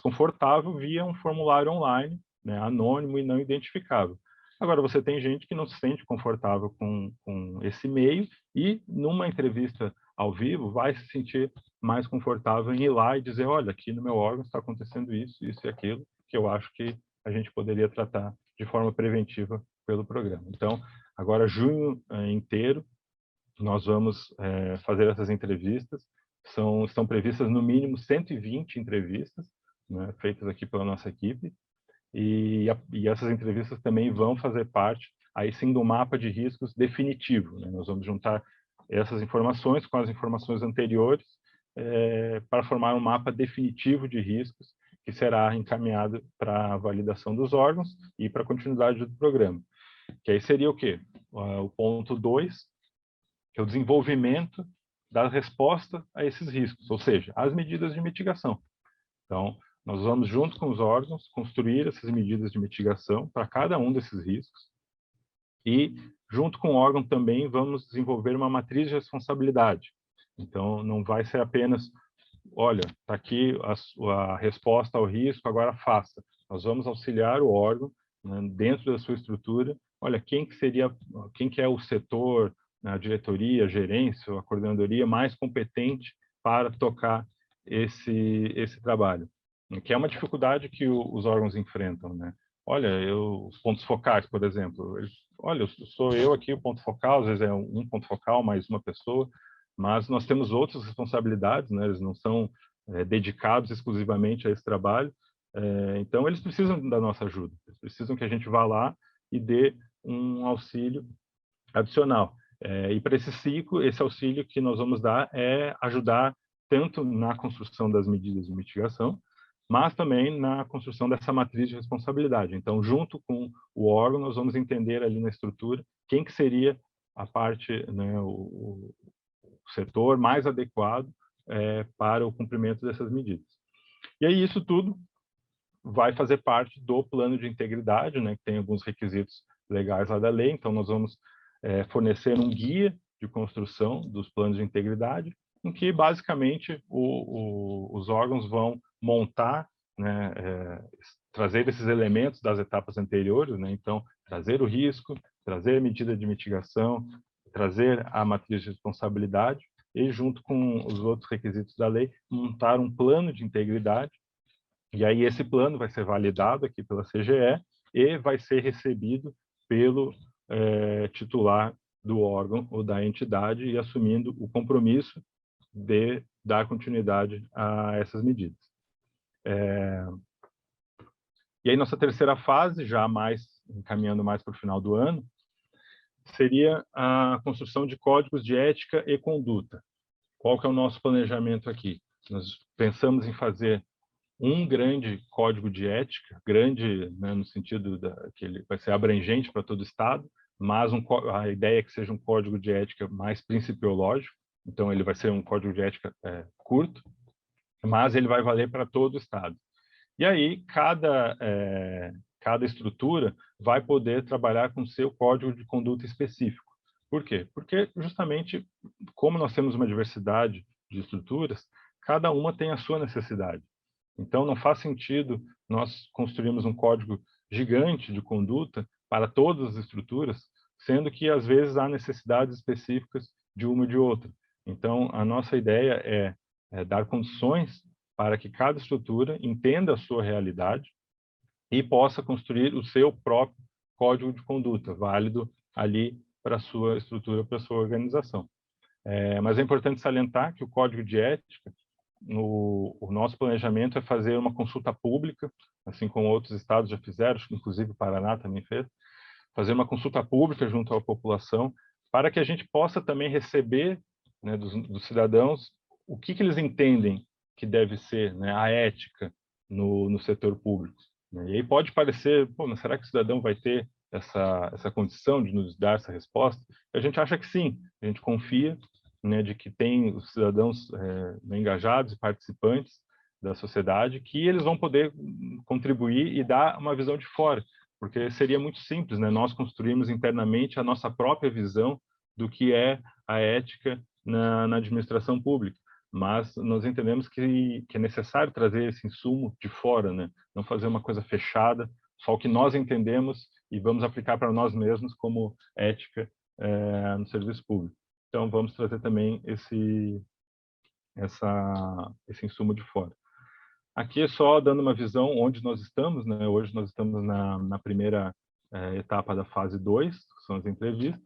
confortável via um formulário online, né, anônimo e não identificável. Agora, você tem gente que não se sente confortável com esse meio e, numa entrevista ao vivo, vai se sentir mais confortável em ir lá e dizer, olha, aqui no meu órgão está acontecendo isso, isso e aquilo, que eu acho que a gente poderia tratar de forma preventiva pelo programa. Então, agora, junho inteiro, nós vamos fazer essas entrevistas. Estão previstas, no mínimo, 120 entrevistas, né, feitas aqui pela nossa equipe. E essas entrevistas também vão fazer parte, aí sim, do mapa de riscos definitivo. Né? Nós vamos juntar essas informações com as informações anteriores para formar um mapa definitivo de riscos que será encaminhado para a validação dos órgãos e para a continuidade do programa. Que aí seria o quê? O ponto 2, que é o desenvolvimento da resposta a esses riscos, ou seja, as medidas de mitigação. Então, nós vamos, junto com os órgãos, construir essas medidas de mitigação para cada um desses riscos e, junto com o órgão também, vamos desenvolver uma matriz de responsabilidade. Então, não vai ser apenas, olha, está aqui a resposta ao risco, agora faça. Nós vamos auxiliar o órgão, né, dentro da sua estrutura, olha, quem que é o setor, a diretoria, a gerência, a coordenadoria mais competente para tocar esse trabalho. Que é uma dificuldade que os órgãos enfrentam, né? Olha, os pontos focais, por exemplo, olha, sou eu aqui o ponto focal, às vezes é um ponto focal mais uma pessoa, mas nós temos outras responsabilidades, né? Eles não são dedicados exclusivamente a esse trabalho, então eles precisam da nossa ajuda, eles precisam que a gente vá lá e dê um auxílio adicional. E para esse ciclo, esse auxílio que nós vamos dar é ajudar tanto na construção das medidas de mitigação, mas também na construção dessa matriz de responsabilidade. Então, junto com o órgão, nós vamos entender ali na estrutura quem que seria a parte, né, o setor mais adequado para o cumprimento dessas medidas. E aí isso tudo vai fazer parte do plano de integridade, né, que tem alguns requisitos legais lá da lei. Então, nós vamos fornecer um guia de construção dos planos de integridade, em que, basicamente, os órgãos vão montar, né, trazer esses elementos das etapas anteriores, né, então, trazer o risco, trazer a medida de mitigação, trazer a matriz de responsabilidade e, junto com os outros requisitos da lei, montar um plano de integridade. E aí esse plano vai ser validado aqui pela CGE e vai ser recebido pelo titular do órgão ou da entidade e assumindo o compromisso de dar continuidade a essas medidas. E aí nossa terceira fase, já encaminhando mais para o final do ano, seria a construção de códigos de ética e conduta. Qual que é o nosso planejamento aqui? Nós pensamos em fazer um grande código de ética, grande, né, no sentido que ele vai ser abrangente para todo o Estado, mas a ideia é que seja um código de ética mais principiológico, então ele vai ser um código de ética curto, mas ele vai valer para todo o Estado. E aí, cada estrutura vai poder trabalhar com seu código de conduta específico. Por quê? Porque, justamente, como nós temos uma diversidade de estruturas, cada uma tem a sua necessidade. Então, não faz sentido nós construirmos um código gigante de conduta para todas as estruturas, sendo que, às vezes, há necessidades específicas de uma e de outra. Então, a nossa ideia é dar condições para que cada estrutura entenda a sua realidade e possa construir o seu próprio código de conduta, válido ali para a sua estrutura, para a sua organização. Mas é importante salientar que o código de ética, o nosso planejamento é fazer uma consulta pública, assim como outros estados já fizeram, inclusive o Paraná também fez, fazer uma consulta pública junto à população, para que a gente possa também receber, né, dos cidadãos o que eles entendem que deve ser, né, a ética no setor público. Né? E aí pode parecer, pô, mas será que o cidadão vai ter essa condição de nos dar essa resposta? A gente acha que sim, a gente confia, né, de que tem os cidadãos engajados e participantes da sociedade, que eles vão poder contribuir e dar uma visão de fora, porque seria muito simples, né, nós construirmos internamente a nossa própria visão do que é a ética na administração pública, mas nós entendemos que é necessário trazer esse insumo de fora, né, não fazer uma coisa fechada, só o que nós entendemos e vamos aplicar para nós mesmos como ética no serviço público. Então, vamos trazer também esse insumo de fora. Aqui é só dando uma visão onde nós estamos, né? Hoje nós estamos na primeira etapa da fase 2, que são as entrevistas,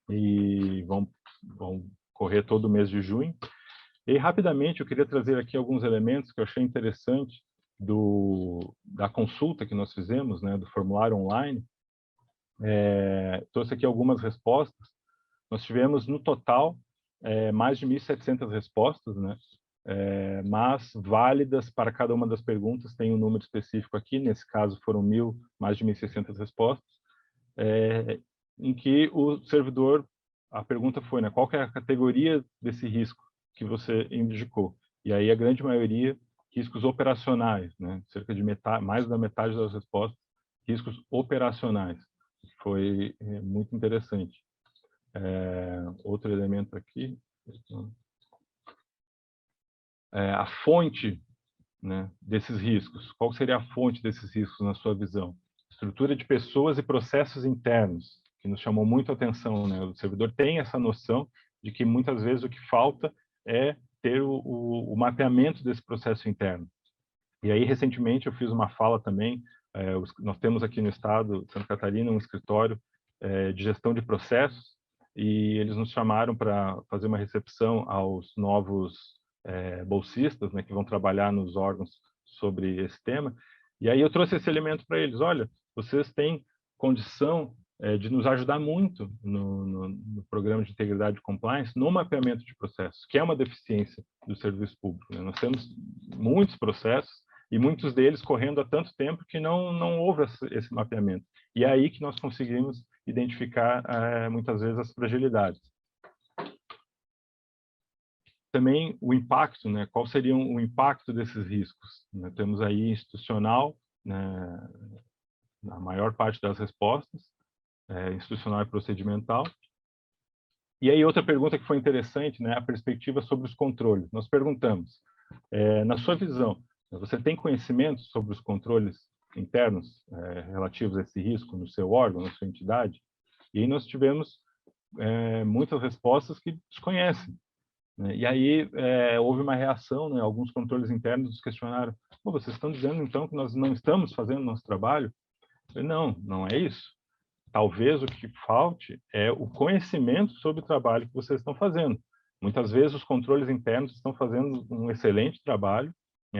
e vão correr todo o mês de junho. E, rapidamente, eu queria trazer aqui alguns elementos que eu achei interessante da consulta que nós fizemos, né? Do formulário online. Trouxe aqui algumas respostas. Nós tivemos, no total, mais de 1.700 respostas, né? Mas válidas para cada uma das perguntas, tem um número específico aqui, nesse caso foram mais de 1.600 respostas, em que o servidor, a pergunta foi, né, qual que é a categoria desse risco que você indicou? E aí a grande maioria, riscos operacionais, né? Cerca de mais da metade das respostas, riscos operacionais. Foi muito interessante. Outro elemento aqui, a fonte, né, desses riscos. Qual seria a fonte desses riscos na sua visão? Estrutura de pessoas e processos internos, que nos chamou muito a atenção, né? O servidor tem essa noção de que muitas vezes o que falta é ter o mapeamento desse processo interno. E aí, recentemente, eu fiz uma fala também, nós temos aqui no estado de Santa Catarina um escritório de gestão de processos, e eles nos chamaram para fazer uma recepção aos novos bolsistas, né, que vão trabalhar nos órgãos sobre esse tema. E aí eu trouxe esse elemento para eles. Olha, vocês têm condição de nos ajudar muito no programa de integridade e compliance, no mapeamento de processos, que é uma deficiência do serviço público, né? Nós temos muitos processos e muitos deles correndo há tanto tempo que não houve esse mapeamento. E é aí que nós conseguimos identificar, muitas vezes, as fragilidades. Também o impacto, né? Qual seria o impacto desses riscos? Temos aí institucional, né, na maior parte das respostas, institucional e procedimental. E aí outra pergunta que foi interessante, né? A perspectiva sobre os controles. Nós perguntamos, na sua visão, você tem conhecimento sobre os controles internos relativos a esse risco no seu órgão, na sua entidade? E aí nós tivemos muitas respostas que desconhecem, né? E aí houve uma reação, né? Alguns controles internos nos questionaram: pô, vocês estão dizendo então que nós não estamos fazendo o nosso trabalho? Eu falei, não é isso. Talvez o que falte é o conhecimento sobre o trabalho que vocês estão fazendo. Muitas vezes os controles internos estão fazendo um excelente trabalho,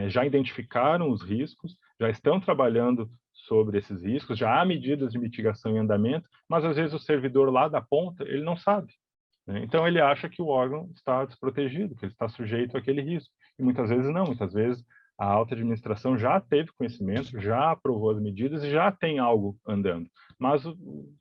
já identificaram os riscos, já estão trabalhando sobre esses riscos, já há medidas de mitigação em andamento, mas às vezes o servidor lá da ponta, ele não sabe, né? Então ele acha que o órgão está desprotegido, que ele está sujeito àquele risco. E muitas vezes não, muitas vezes a alta administração já teve conhecimento, já aprovou as medidas e já tem algo andando. Mas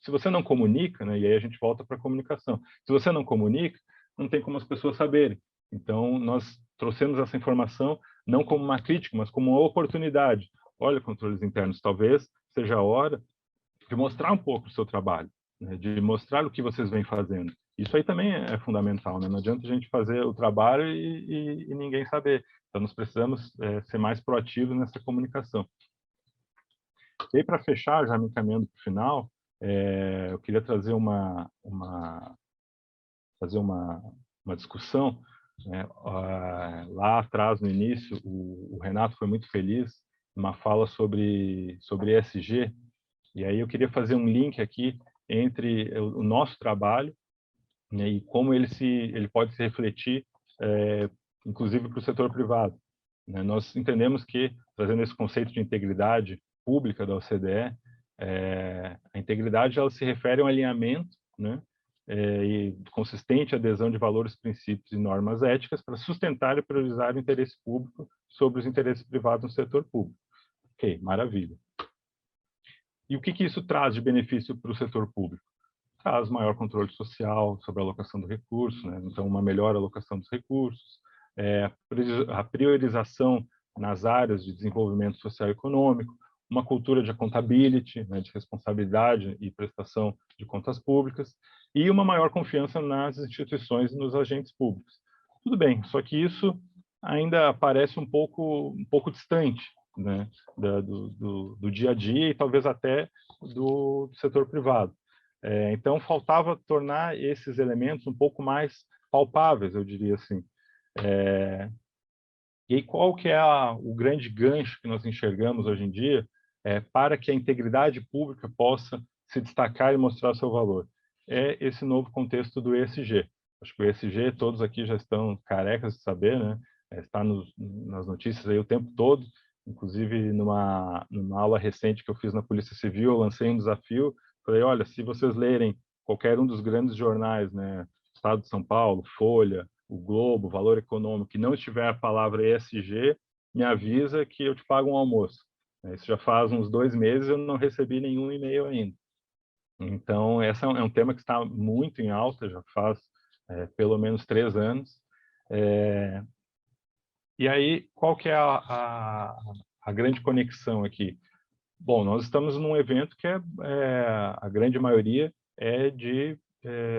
se você não comunica, né, e aí a gente volta para a comunicação, se você não comunica, não tem como as pessoas saberem. Então, nós trouxemos essa informação não como uma crítica, mas como uma oportunidade. Olha, controles internos, talvez seja a hora de mostrar um pouco o seu trabalho, né, de mostrar o que vocês vêm fazendo. Isso aí também é fundamental, né? Não adianta a gente fazer o trabalho e ninguém saber. Então, nós precisamos ser mais proativos nessa comunicação. E aí, para fechar, já me encaminhando para o final, eu queria trazer uma discussão, né? Lá atrás, no início, o Renato foi muito feliz numa fala sobre ESG, e aí eu queria fazer um link aqui entre o nosso trabalho, né, e como ele pode se refletir, inclusive para o setor privado, né? Nós entendemos que, trazendo esse conceito de integridade pública da OCDE, a integridade ela se refere a um alinhamento, né, e consistente adesão de valores, princípios e normas éticas para sustentar e priorizar o interesse público sobre os interesses privados no setor público. Ok, maravilha. E o que isso traz de benefício para o setor público? Traz maior controle social sobre a alocação do recurso, né? Então, uma melhor alocação dos recursos, a priorização nas áreas de desenvolvimento social e econômico, uma cultura de accountability, né, de responsabilidade e prestação de contas públicas, e uma maior confiança nas instituições e nos agentes públicos. Tudo bem, só que isso ainda parece um pouco distante, né, do dia a dia e talvez até do setor privado. Então, faltava tornar esses elementos um pouco mais palpáveis, eu diria assim. E aí, qual que é o grande gancho que nós enxergamos hoje em dia para que a integridade pública possa se destacar e mostrar seu valor? É esse novo contexto do ESG. Acho que o ESG, todos aqui já estão carecas de saber, né? Está nas notícias aí o tempo todo. Inclusive, numa aula recente que eu fiz na Polícia Civil, eu lancei um desafio. Falei, olha, se vocês lerem qualquer um dos grandes jornais, né, Estado de São Paulo, Folha, o Globo, Valor Econômico, que não estiver a palavra ESG, me avisa que eu te pago um almoço. Isso já faz uns 2 meses, eu não recebi nenhum e-mail ainda. Então, esse é um tema que está muito em alta, já faz pelo menos 3 anos. E aí, qual que é a grande conexão aqui? Bom, nós estamos num evento que a grande maioria é de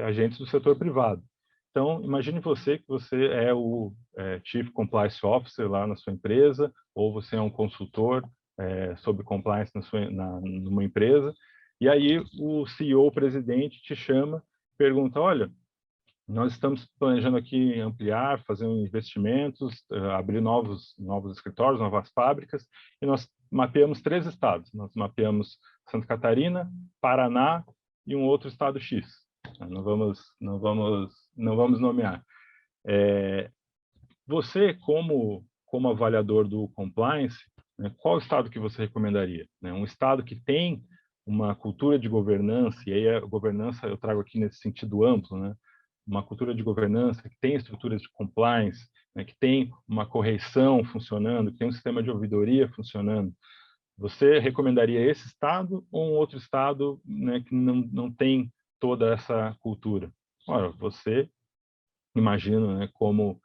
agentes do setor privado. Então, imagine você que você é o Chief Compliance Officer lá na sua empresa, ou você é um consultor sobre compliance numa empresa, e aí o CEO, o presidente, te chama, pergunta, olha, nós estamos planejando aqui ampliar, fazer investimentos, abrir novos escritórios, novas fábricas, e nós mapeamos 3 estados. Nós mapeamos Santa Catarina, Paraná e um outro estado X. Não vamos nomear. Você, como avaliador do compliance, né, qual estado que você recomendaria? Um estado que tem uma cultura de governança, e aí a governança eu trago aqui nesse sentido amplo, né? Uma cultura de governança que tem estruturas de compliance, né, que tem uma correição funcionando, que tem um sistema de ouvidoria funcionando. Você recomendaria esse estado ou um outro estado, né, que não tem toda essa cultura? Ora, você imagina, né, como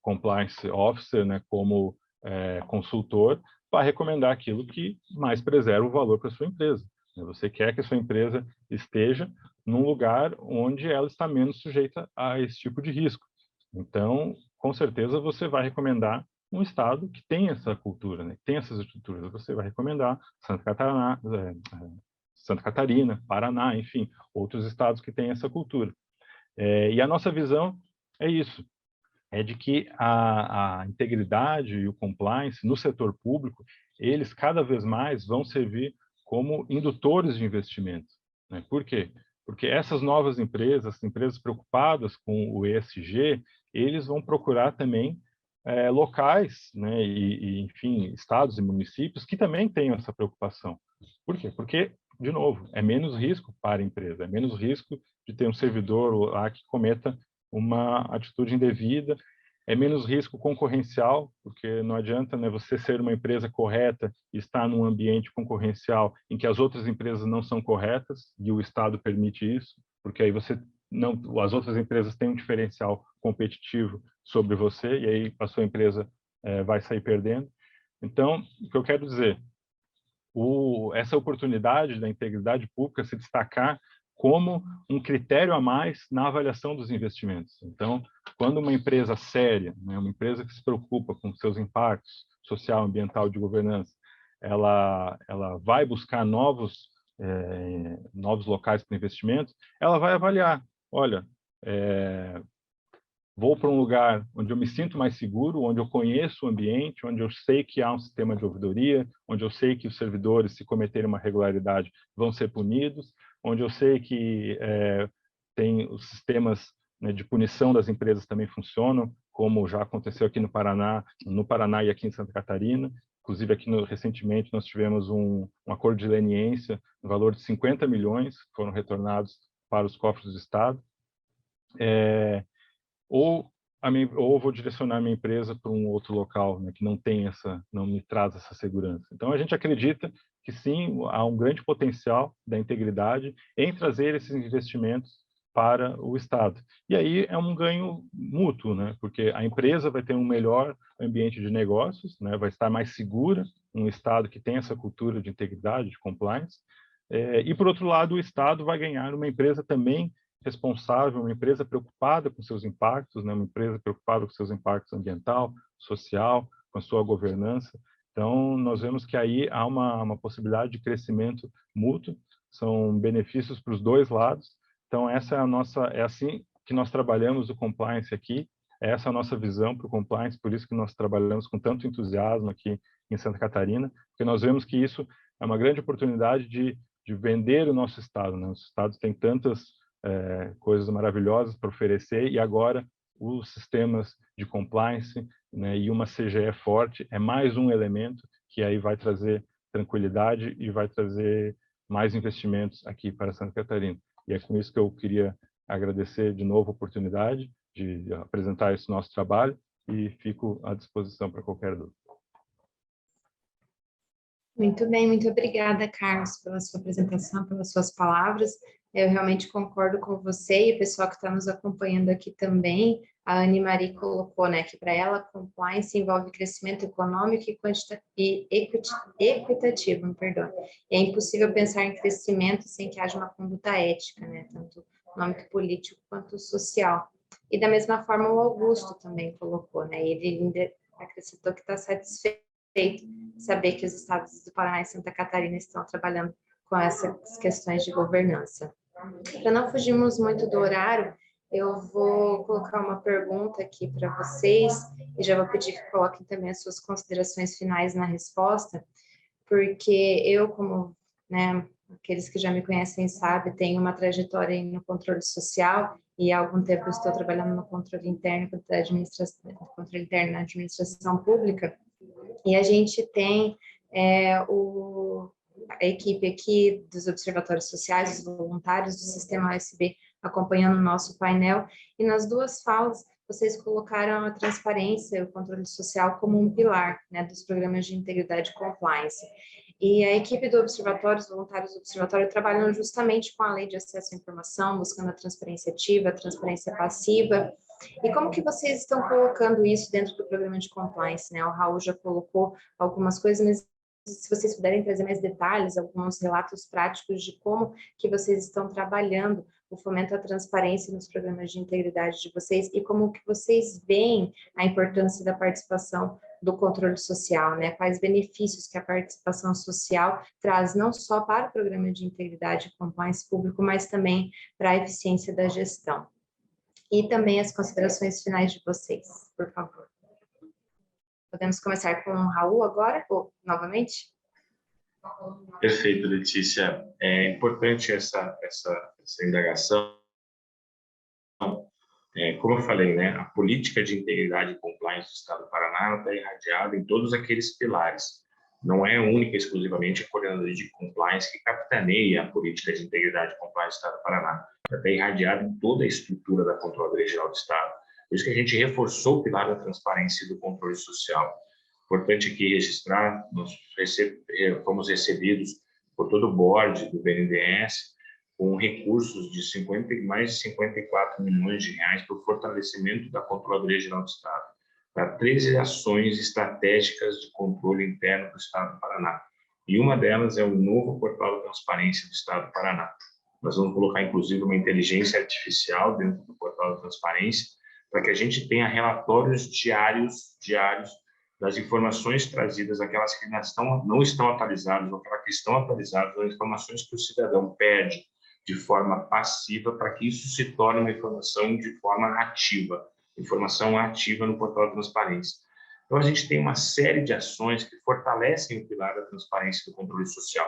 compliance officer, né, como consultor, vai recomendar aquilo que mais preserva o valor para a sua empresa. Você quer que a sua empresa esteja num lugar onde ela está menos sujeita a esse tipo de risco. Então, com certeza, você vai recomendar um estado que tem essa cultura, né, que tem essas estruturas. Você vai recomendar Santa Catarina, Paraná, enfim, outros estados que têm essa cultura. E a nossa visão é isso, é de que a integridade e o compliance no setor público, eles cada vez mais vão servir como indutores de investimento, né? Por quê? Porque essas novas empresas preocupadas com o ESG, eles vão procurar também locais, né, enfim, estados e municípios que também tenham essa preocupação. Por quê? Porque, de novo, é menos risco para a empresa, é menos risco de ter um servidor lá que cometa uma atitude indevida, é menos risco concorrencial, porque não adianta, né, você ser uma empresa correta e estar num ambiente concorrencial em que as outras empresas não são corretas, e o Estado permite isso, porque aí você não, as outras empresas têm um diferencial competitivo sobre você, e aí a sua empresa vai sair perdendo. Então, o que eu quero dizer, essa oportunidade da integridade pública se destacar como um critério a mais na avaliação dos investimentos. Então, quando uma empresa séria, né, uma empresa que se preocupa com seus impactos social, ambiental, de governança, ela vai buscar novos locais para investimentos, ela vai avaliar, olha, vou para um lugar onde eu me sinto mais seguro, onde eu conheço o ambiente, onde eu sei que há um sistema de ouvidoria, onde eu sei que os servidores, se cometerem uma irregularidade, vão ser punidos, onde eu sei que tem os sistemas, né, de punição das empresas também funcionam, como já aconteceu aqui no Paraná e aqui em Santa Catarina. Inclusive, aqui recentemente, nós tivemos um acordo de leniência no valor de 50 milhões, que foram retornados para os cofres do Estado. Ou vou direcionar a minha empresa para um outro local, né, que não me traz essa segurança. Então, a gente acredita que sim, há um grande potencial da integridade em trazer esses investimentos para o Estado. E aí é um ganho mútuo, né, porque a empresa vai ter um melhor ambiente de negócios, né, vai estar mais segura, um Estado que tem essa cultura de integridade, de compliance, e, por outro lado, o Estado vai ganhar uma empresa também responsável, uma empresa preocupada com seus impactos, né? Uma empresa preocupada com seus impactos ambiental, social, com a sua governança. Então, nós vemos que aí há uma possibilidade de crescimento mútuo, são benefícios para os dois lados. Então, essa é assim que nós trabalhamos o compliance aqui, essa é a nossa visão para o compliance, por isso que nós trabalhamos com tanto entusiasmo aqui em Santa Catarina, porque nós vemos que isso é uma grande oportunidade de vender o nosso Estado, né? Os Estados têm tantas coisas maravilhosas para oferecer, e agora os sistemas de compliance, né, e uma CGE forte é mais um elemento que aí vai trazer tranquilidade e vai trazer mais investimentos aqui para Santa Catarina. E é com isso que eu queria agradecer de novo a oportunidade de apresentar esse nosso trabalho e fico à disposição para qualquer dúvida. Muito bem, muito obrigada, Carlos, pela sua apresentação, pelas suas palavras. Eu realmente concordo com você e o pessoal que está nos acompanhando aqui também. A Anne Marie colocou, né, que para ela compliance envolve crescimento econômico e equitativo, me perdoe. É impossível pensar em crescimento sem que haja uma conduta ética, né, tanto econômico, político quanto social. E da mesma forma o Augusto também colocou, né, ele ainda acrescentou que está satisfeito saber que os estados do Paraná e Santa Catarina estão trabalhando com essas questões de governança. Para não fugirmos muito do horário, eu vou colocar uma pergunta aqui para vocês e já vou pedir que coloquem também as suas considerações finais na resposta, porque eu, como, né, aqueles que já me conhecem sabem, tenho uma trajetória no controle social e há algum tempo eu estou trabalhando no controle interno na administração pública, e a gente tem a equipe aqui dos observatórios sociais, os voluntários do Sistema OSB acompanhando o nosso painel, e nas duas falas vocês colocaram a transparência e o controle social como um pilar, né, dos programas de integridade e compliance. E a equipe do observatório, os voluntários do observatório, trabalham justamente com a lei de acesso à informação, buscando a transparência ativa, a transparência passiva. E como que vocês estão colocando isso dentro do programa de compliance, né? O Raul já colocou algumas coisas, mas se vocês puderem trazer mais detalhes, alguns relatos práticos de como que vocês estão trabalhando o fomento à transparência nos programas de integridade de vocês e como que vocês veem a importância da participação do controle social, né? Quais benefícios que a participação social traz não só para o programa de integridade e compliance público, mas também para a eficiência da gestão. E também as considerações finais de vocês, por favor. Podemos começar com o Raul agora, ou novamente? Perfeito, Letícia. É importante essa indagação. Como eu falei, né, a política de integridade e compliance do Estado do Paraná está irradiada em todos aqueles pilares. Não é única e exclusivamente a coordenadoria de compliance que capitaneia a política de integridade e compliance do Estado do Paraná. Está irradiada em toda a estrutura da Controladoria Geral do Estado. Por isso que a gente reforçou o pilar da transparência e do controle social. Importante aqui registrar, nós fomos recebidos por todo o board do BNDES com recursos de mais de 54 milhões de reais para o fortalecimento da Controladoria Geral do Estado, para 13 ações estratégicas de controle interno do Estado do Paraná. E uma delas é o novo portal da transparência do Estado do Paraná. Nós vamos colocar, inclusive, uma inteligência artificial dentro do portal da transparência, para que a gente tenha relatórios diários das informações trazidas, aquelas que não estão atualizadas, ou aquelas que estão atualizadas, as informações que o cidadão pede de forma passiva, para que isso se torne uma informação de forma ativa, informação ativa no portal da transparência. Então, a gente tem uma série de ações que fortalecem o pilar da transparência e do controle social.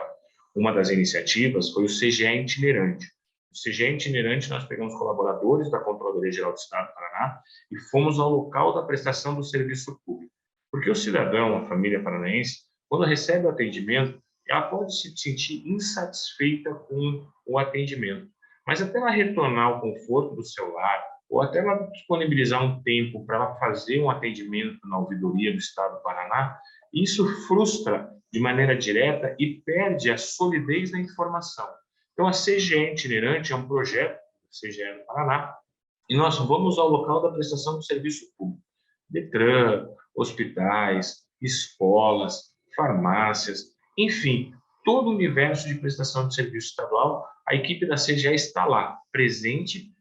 Uma das iniciativas foi o CGE itinerante. O CGE itinerante, nós pegamos colaboradores da Controladoria Geral do Estado do Paraná e fomos ao local da prestação do serviço público. Porque o cidadão, a família paranaense, quando recebe o atendimento, ela pode se sentir insatisfeita com o atendimento. Mas até ela retornar ao conforto do seu lar, ou até ela disponibilizar um tempo para ela fazer um atendimento na ouvidoria do Estado do Paraná, isso frustra de maneira direta e perde a solidez da informação. Então, a CGE itinerante é um projeto do CGE do Paraná, e nós vamos ao local da prestação do serviço público. Detran, hospitais, escolas, farmácias, enfim, todo o universo de prestação de serviço estadual, a equipe da CGE está lá, presente,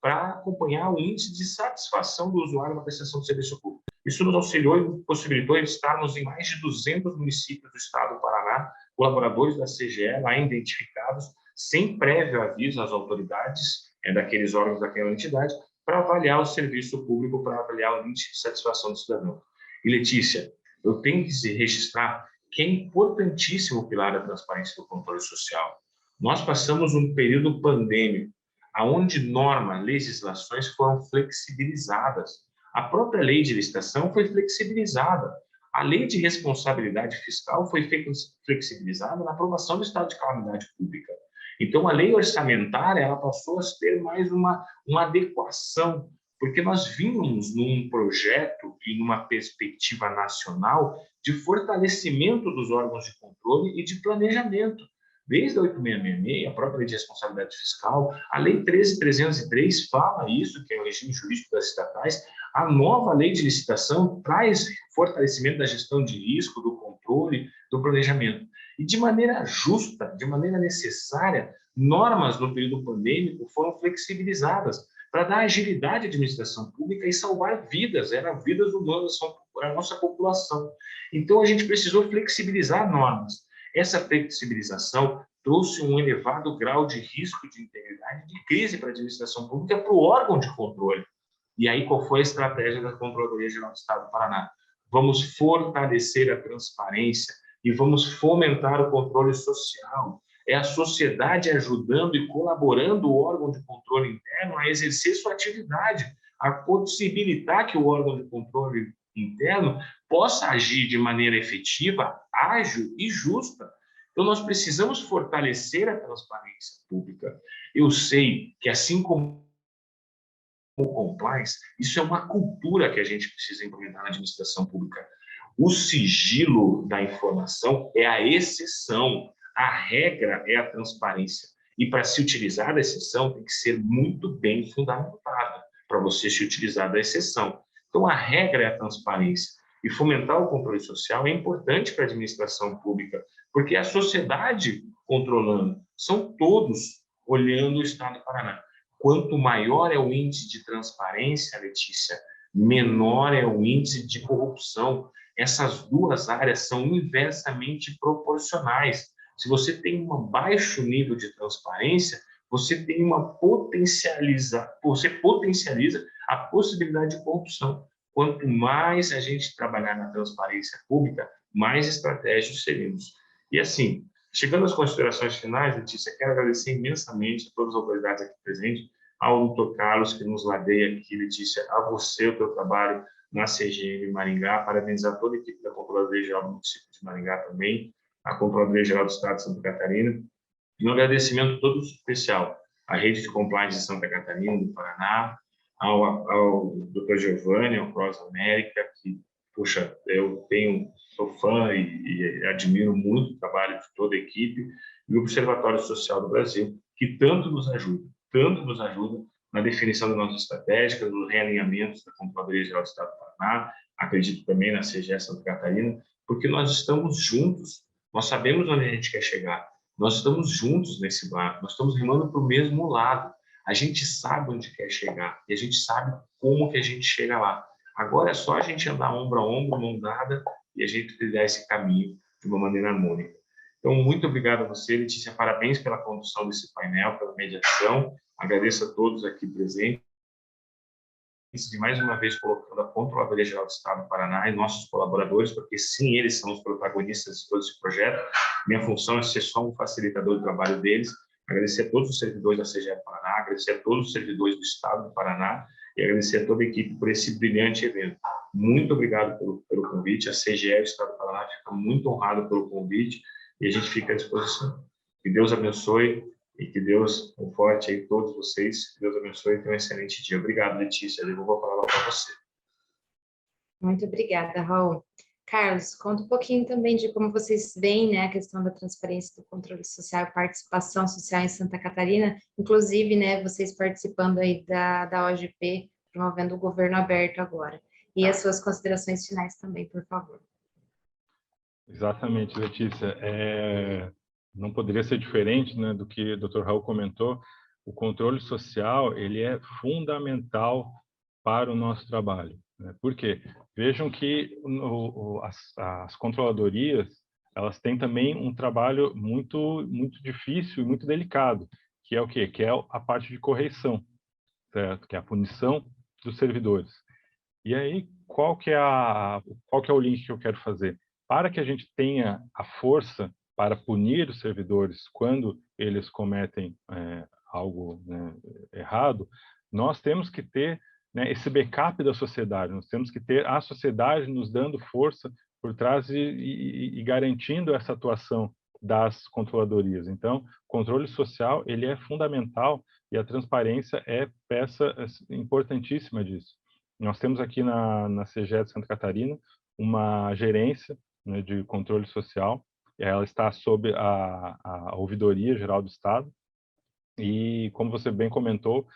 para acompanhar o índice de satisfação do usuário na prestação de serviço público. Isso nos auxiliou e possibilitou estarmos em mais de 200 municípios do estado do Paraná, colaboradores da CGE lá identificados, sem prévio aviso às autoridades daqueles órgãos daquela entidade, para avaliar o serviço público, para avaliar o índice de satisfação do cidadão. E, Letícia, eu tenho que registrar que é importantíssimo o pilar da transparência e do controle social. Nós passamos um período pandêmico, onde normas, legislações foram flexibilizadas. A própria lei de licitação foi flexibilizada. A lei de responsabilidade fiscal foi flexibilizada na aprovação do estado de calamidade pública. Então, a lei orçamentária ela passou a ter mais uma adequação, porque nós vínhamos num projeto e numa perspectiva nacional de fortalecimento dos órgãos de controle e de planejamento. Desde a 8666, a própria lei de responsabilidade fiscal, a lei 13.303 fala isso, que é o regime jurídico das estatais, a nova lei de licitação traz fortalecimento da gestão de risco, do controle, do planejamento. E de maneira justa, de maneira necessária, normas no período pandêmico foram flexibilizadas para dar agilidade à administração pública e salvar vidas, eram vidas humanas, a nossa população. Então, a gente precisou flexibilizar normas. Essa flexibilização trouxe um elevado grau de risco de integridade, de crise para a administração pública, para o órgão de controle. E aí, qual foi a estratégia da Controladoria Geral do Estado do Paraná? Vamos fortalecer a transparência e vamos fomentar o controle social. É a sociedade ajudando e colaborando o órgão de controle interno a exercer sua atividade, a possibilitar que o órgão de controle interno possa agir de maneira efetiva, ágil e justa. Então, nós precisamos fortalecer a transparência pública. Eu sei que, assim como o compliance, isso é uma cultura que a gente precisa implementar na administração pública. O sigilo da informação é a exceção, a regra é a transparência. E para se utilizar da exceção, tem que ser muito bem fundamentada para você se utilizar da exceção. Então, a regra é a transparência. E fomentar o controle social é importante para a administração pública, porque a sociedade controlando, são todos olhando o Estado do Paraná. Quanto maior é o índice de transparência, Letícia, menor é o índice de corrupção. Essas duas áreas são inversamente proporcionais. Se você tem um baixo nível de transparência, você potencializa a possibilidade de corrupção. Quanto mais a gente trabalhar na transparência pública, mais estratégicos seremos. E assim, chegando às considerações finais, Letícia, quero agradecer imensamente a todas as autoridades aqui presentes, ao doutor Carlos, que nos ladeia aqui, Letícia, a você, o teu trabalho na CGM Maringá, parabenizar toda a equipe da Controladoria Geral do município de Maringá também, a Controladoria Geral do Estado de Santa Catarina, e um agradecimento todo especial à Rede de Compliance de Santa Catarina, do Paraná, ao Dr. Giovanni, ao Cross América, que, puxa, sou fã e admiro muito o trabalho de toda a equipe, e o Observatório Social do Brasil, que tanto nos ajuda na definição da nossa estratégia, nos realinhamentos da Controladoria Geral do Estado do Paraná, acredito também na CGE Santa Catarina, porque nós estamos juntos, nós sabemos onde a gente quer chegar, nós estamos juntos nesse barco, nós estamos remando para o mesmo lado, a gente sabe onde quer chegar e a gente sabe como que a gente chega lá. Agora é só a gente andar ombro a ombro, mão dada, e a gente trilhar esse caminho de uma maneira harmônica. Então, muito obrigado a você, Letícia, parabéns pela condução desse painel, pela mediação, agradeço a todos aqui presentes, e mais uma vez colocando a Controladoria Geral do Estado do Paraná e nossos colaboradores, porque sim, eles são os protagonistas de todo esse projeto. Minha função é ser só um facilitador do trabalho deles. Agradecer a todos os servidores da CGE do Paraná, agradecer a todos os servidores do Estado do Paraná e agradecer a toda a equipe por esse brilhante evento. Muito obrigado pelo convite. A CGE do Estado do Paraná fica muito honrada pelo convite e a gente fica à disposição. Que Deus abençoe e que Deus conforte aí todos vocês. Que Deus abençoe e tenha um excelente dia. Obrigado, Letícia. Eu devolvo a palavra para você. Muito obrigada, Raul. Carlos, conta um pouquinho também de como vocês veem, né, a questão da transparência do controle social e participação social em Santa Catarina, inclusive, né, vocês participando aí da OGP, promovendo o governo aberto agora. E as suas considerações finais também, por favor. Exatamente, Letícia. Não poderia ser diferente, né, do que o Dr. Raul comentou. O controle social ele é fundamental para o nosso trabalho. Né? Por quê? Vejam que as controladorias elas têm também um trabalho muito difícil e muito delicado, que é o quê? Que é a parte de correição, certo? Que é a punição dos servidores. E aí, qual que é o link que eu quero fazer? Para que a gente tenha a força para punir os servidores quando eles cometem algo, né, errado, nós temos que ter, né, esse backup da sociedade, nós temos que ter a sociedade nos dando força por trás e garantindo essa atuação das controladorias. Então, o controle social ele é fundamental e a transparência é peça importantíssima disso. Nós temos aqui na CGE de Santa Catarina uma gerência, né, de controle social. Ela está sob a Ouvidoria Geral do Estado e, como você bem comentou,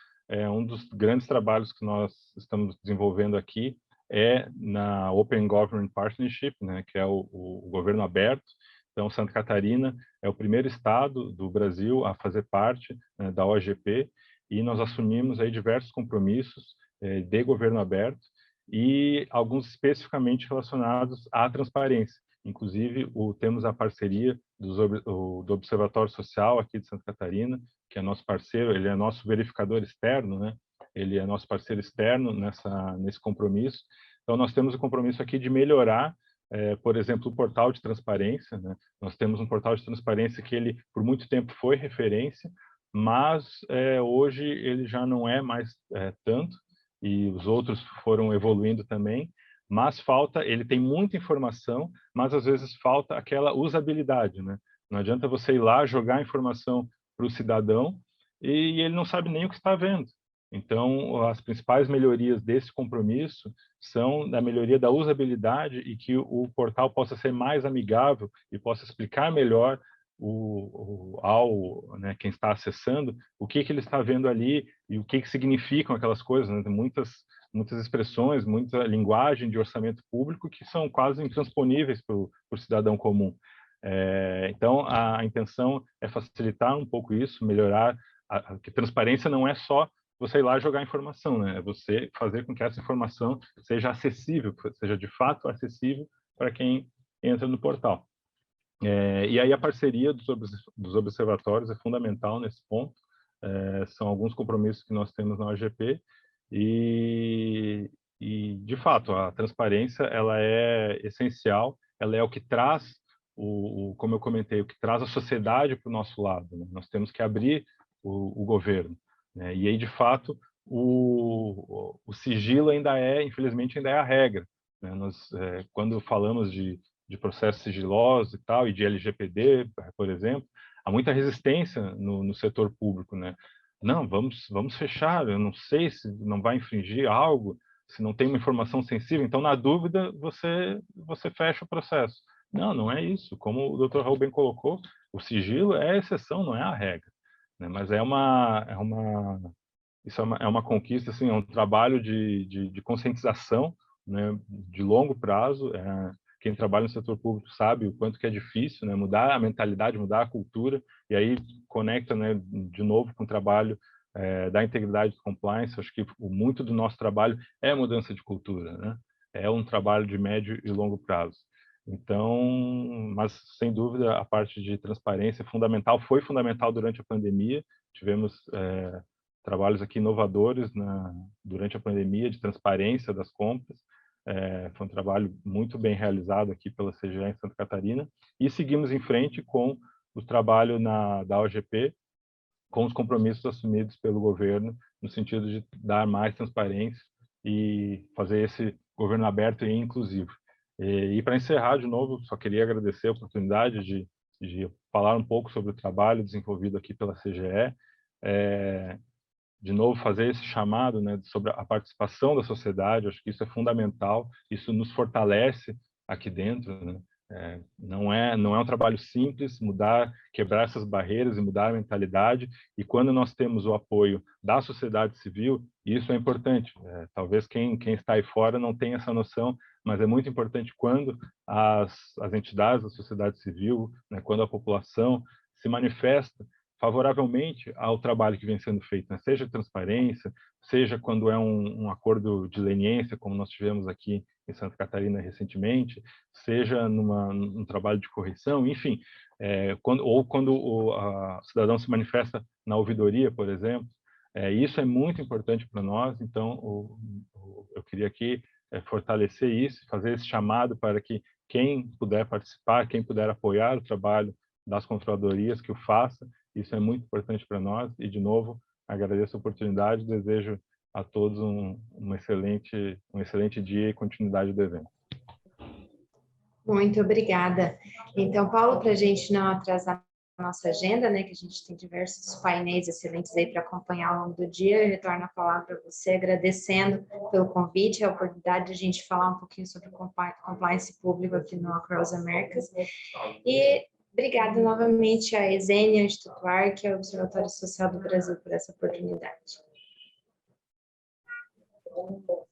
um dos grandes trabalhos que nós estamos desenvolvendo aqui é na Open Government Partnership, né, que é o governo aberto. Então, Santa Catarina é o primeiro estado do Brasil a fazer parte, né, da OGP e nós assumimos aí diversos compromissos de governo aberto e alguns especificamente relacionados à transparência. Inclusive, temos a parceria do Observatório Social aqui de Santa Catarina, que é nosso parceiro, ele é nosso verificador externo, né? Ele é nosso parceiro externo nesse compromisso. Então, nós temos o compromisso aqui de melhorar, por exemplo, o portal de transparência, né? Nós temos um portal de transparência que ele, por muito tempo, foi referência, mas hoje ele já não é mais tanto, e os outros foram evoluindo também, mas ele tem muita informação, mas às vezes falta aquela usabilidade, né? Não adianta você ir lá jogar informação para o cidadão e ele não sabe nem o que está vendo. Então, as principais melhorias desse compromisso são da melhoria da usabilidade e que o portal possa ser mais amigável e possa explicar melhor né, quem está acessando, o que ele está vendo ali e o que significam aquelas coisas, né? Tem muitas expressões, muita linguagem de orçamento público que são quase intransponíveis para o cidadão comum. Então, a intenção é facilitar um pouco isso, melhorar, que transparência não é só você ir lá jogar informação, né? É você fazer com que essa informação seja acessível, seja de fato acessível para quem entra no portal. E aí a parceria dos observatórios é fundamental nesse ponto. São alguns compromissos que nós temos na OGP e de fato, a transparência ela é essencial ela é o que traz, como eu comentei, o que traz a sociedade para o nosso lado, né? Nós temos que abrir o governo, né? E aí, de fato, o sigilo infelizmente, ainda é a regra, né? Quando falamos de processos sigilosos e tal, e de LGPD, por exemplo, há muita resistência no setor público, né? Não, vamos fechar, eu não sei se não vai infringir algo, se não tem uma informação sensível, então, na dúvida, você fecha o processo. Não é isso. Como o Dr. Raul bem colocou, o sigilo é a exceção, não é a regra, né? Mas isso é uma conquista, assim, é um trabalho de conscientização, né, de longo prazo. Quem trabalha no setor público sabe o quanto que é difícil, né, mudar a mentalidade, mudar a cultura, e aí conecta, né, de novo com o trabalho da integridade e compliance. Acho que muito do nosso trabalho é mudança de cultura, né? É um trabalho de médio e longo prazo. Então, mas sem dúvida a parte de transparência é fundamental, foi fundamental durante a pandemia. Tivemos trabalhos aqui inovadores durante a pandemia de transparência das compras. Foi um trabalho muito bem realizado aqui pela CGE em Santa Catarina, e seguimos em frente com o trabalho da OGP, com os compromissos assumidos pelo governo, no sentido de dar mais transparência e fazer esse governo aberto e inclusivo. E para encerrar, de novo, só queria agradecer a oportunidade de falar um pouco sobre o trabalho desenvolvido aqui pela CGE, de novo fazer esse chamado, né, sobre a participação da sociedade. Acho que isso é fundamental, isso nos fortalece aqui dentro, né? Não é um trabalho simples quebrar essas barreiras e mudar a mentalidade, e quando nós temos o apoio da sociedade civil, isso é importante. Talvez quem está aí fora não tenha essa noção, mas é muito importante quando as entidades da sociedade civil, né, quando a população se manifesta favoravelmente ao trabalho que vem sendo feito, né? Seja transparência, seja quando é um acordo de leniência, como nós tivemos aqui em Santa Catarina recentemente, seja num trabalho de correção, enfim, quando o cidadão se manifesta na ouvidoria, por exemplo. Isso é muito importante para nós. Então, eu queria aqui fortalecer isso, fazer esse chamado para que quem puder participar, quem puder apoiar o trabalho das controladorias, que o faça. Isso é muito importante para nós. E, de novo, agradeço a oportunidade e desejo a todos um excelente dia e continuidade do evento. Muito obrigada. Então, Paulo, para a gente não atrasar a nossa agenda, né, que a gente tem diversos painéis excelentes aí para acompanhar ao longo do dia, eu retorno a palavra para você, agradecendo pelo convite, a oportunidade de a gente falar um pouquinho sobre compliance público aqui no Across Americas. E obrigada novamente à Esênia Instituto Arc, ao Observatório Social do Brasil, por essa oportunidade.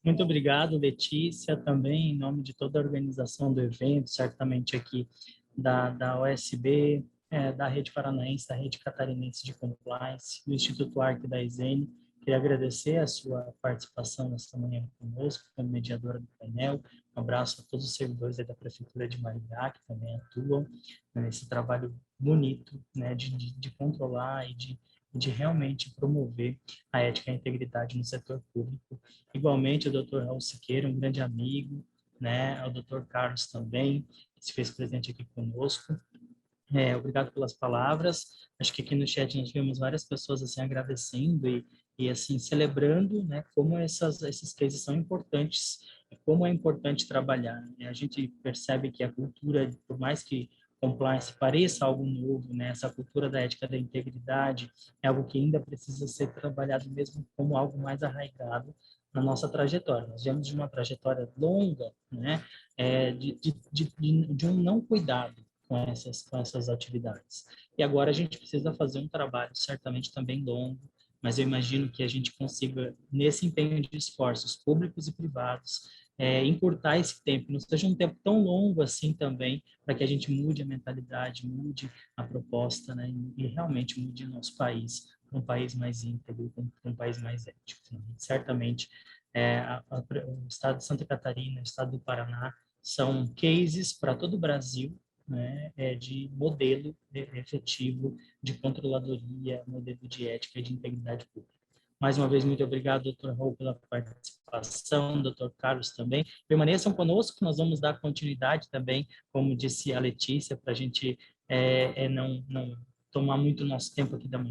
Muito obrigado, Letícia, também em nome de toda a organização do evento, certamente aqui da OSB, da Rede Paranaense, da Rede Catarinense de Compliance, do Instituto Arc da Esênia. Queria agradecer a sua participação nesta manhã conosco, como mediadora do painel. Um abraço a todos os servidores da Prefeitura de Maringá, que também atuam nesse trabalho bonito, né, de controlar e de realmente promover a ética e a integridade no setor público. Igualmente, o Dr. Raul Siqueira, um grande amigo, né, o Dr. Carlos também, que se fez presente aqui conosco. Obrigado pelas palavras. Acho que aqui no chat nós tivemos várias pessoas assim agradecendo e assim celebrando, né, como esses cases são importantes e como é importante trabalhar. A gente percebe que a cultura, por mais que compliance pareça algo novo, né, essa cultura da ética da integridade é algo que ainda precisa ser trabalhado mesmo como algo mais arraigado na nossa trajetória. Nós viemos de uma trajetória longa, né, de um não cuidado com essas atividades. E agora a gente precisa fazer um trabalho certamente também longo, mas eu imagino que a gente consiga, nesse empenho de esforços públicos e privados, encurtar esse tempo, não seja um tempo tão longo assim também, para que a gente mude a mentalidade, mude a proposta, né, e realmente mude o nosso país para um país mais íntegro, para um país mais ético. Né? Certamente, o estado de Santa Catarina, o estado do Paraná, são cases para todo o Brasil, né, de modelo efetivo de controladoria, modelo de ética e de integridade pública. Mais uma vez, muito obrigado, doutor Raul, pela participação, doutor Carlos também. Permaneçam conosco, nós vamos dar continuidade também, como disse a Letícia, para a gente não tomar muito nosso tempo aqui da manhã.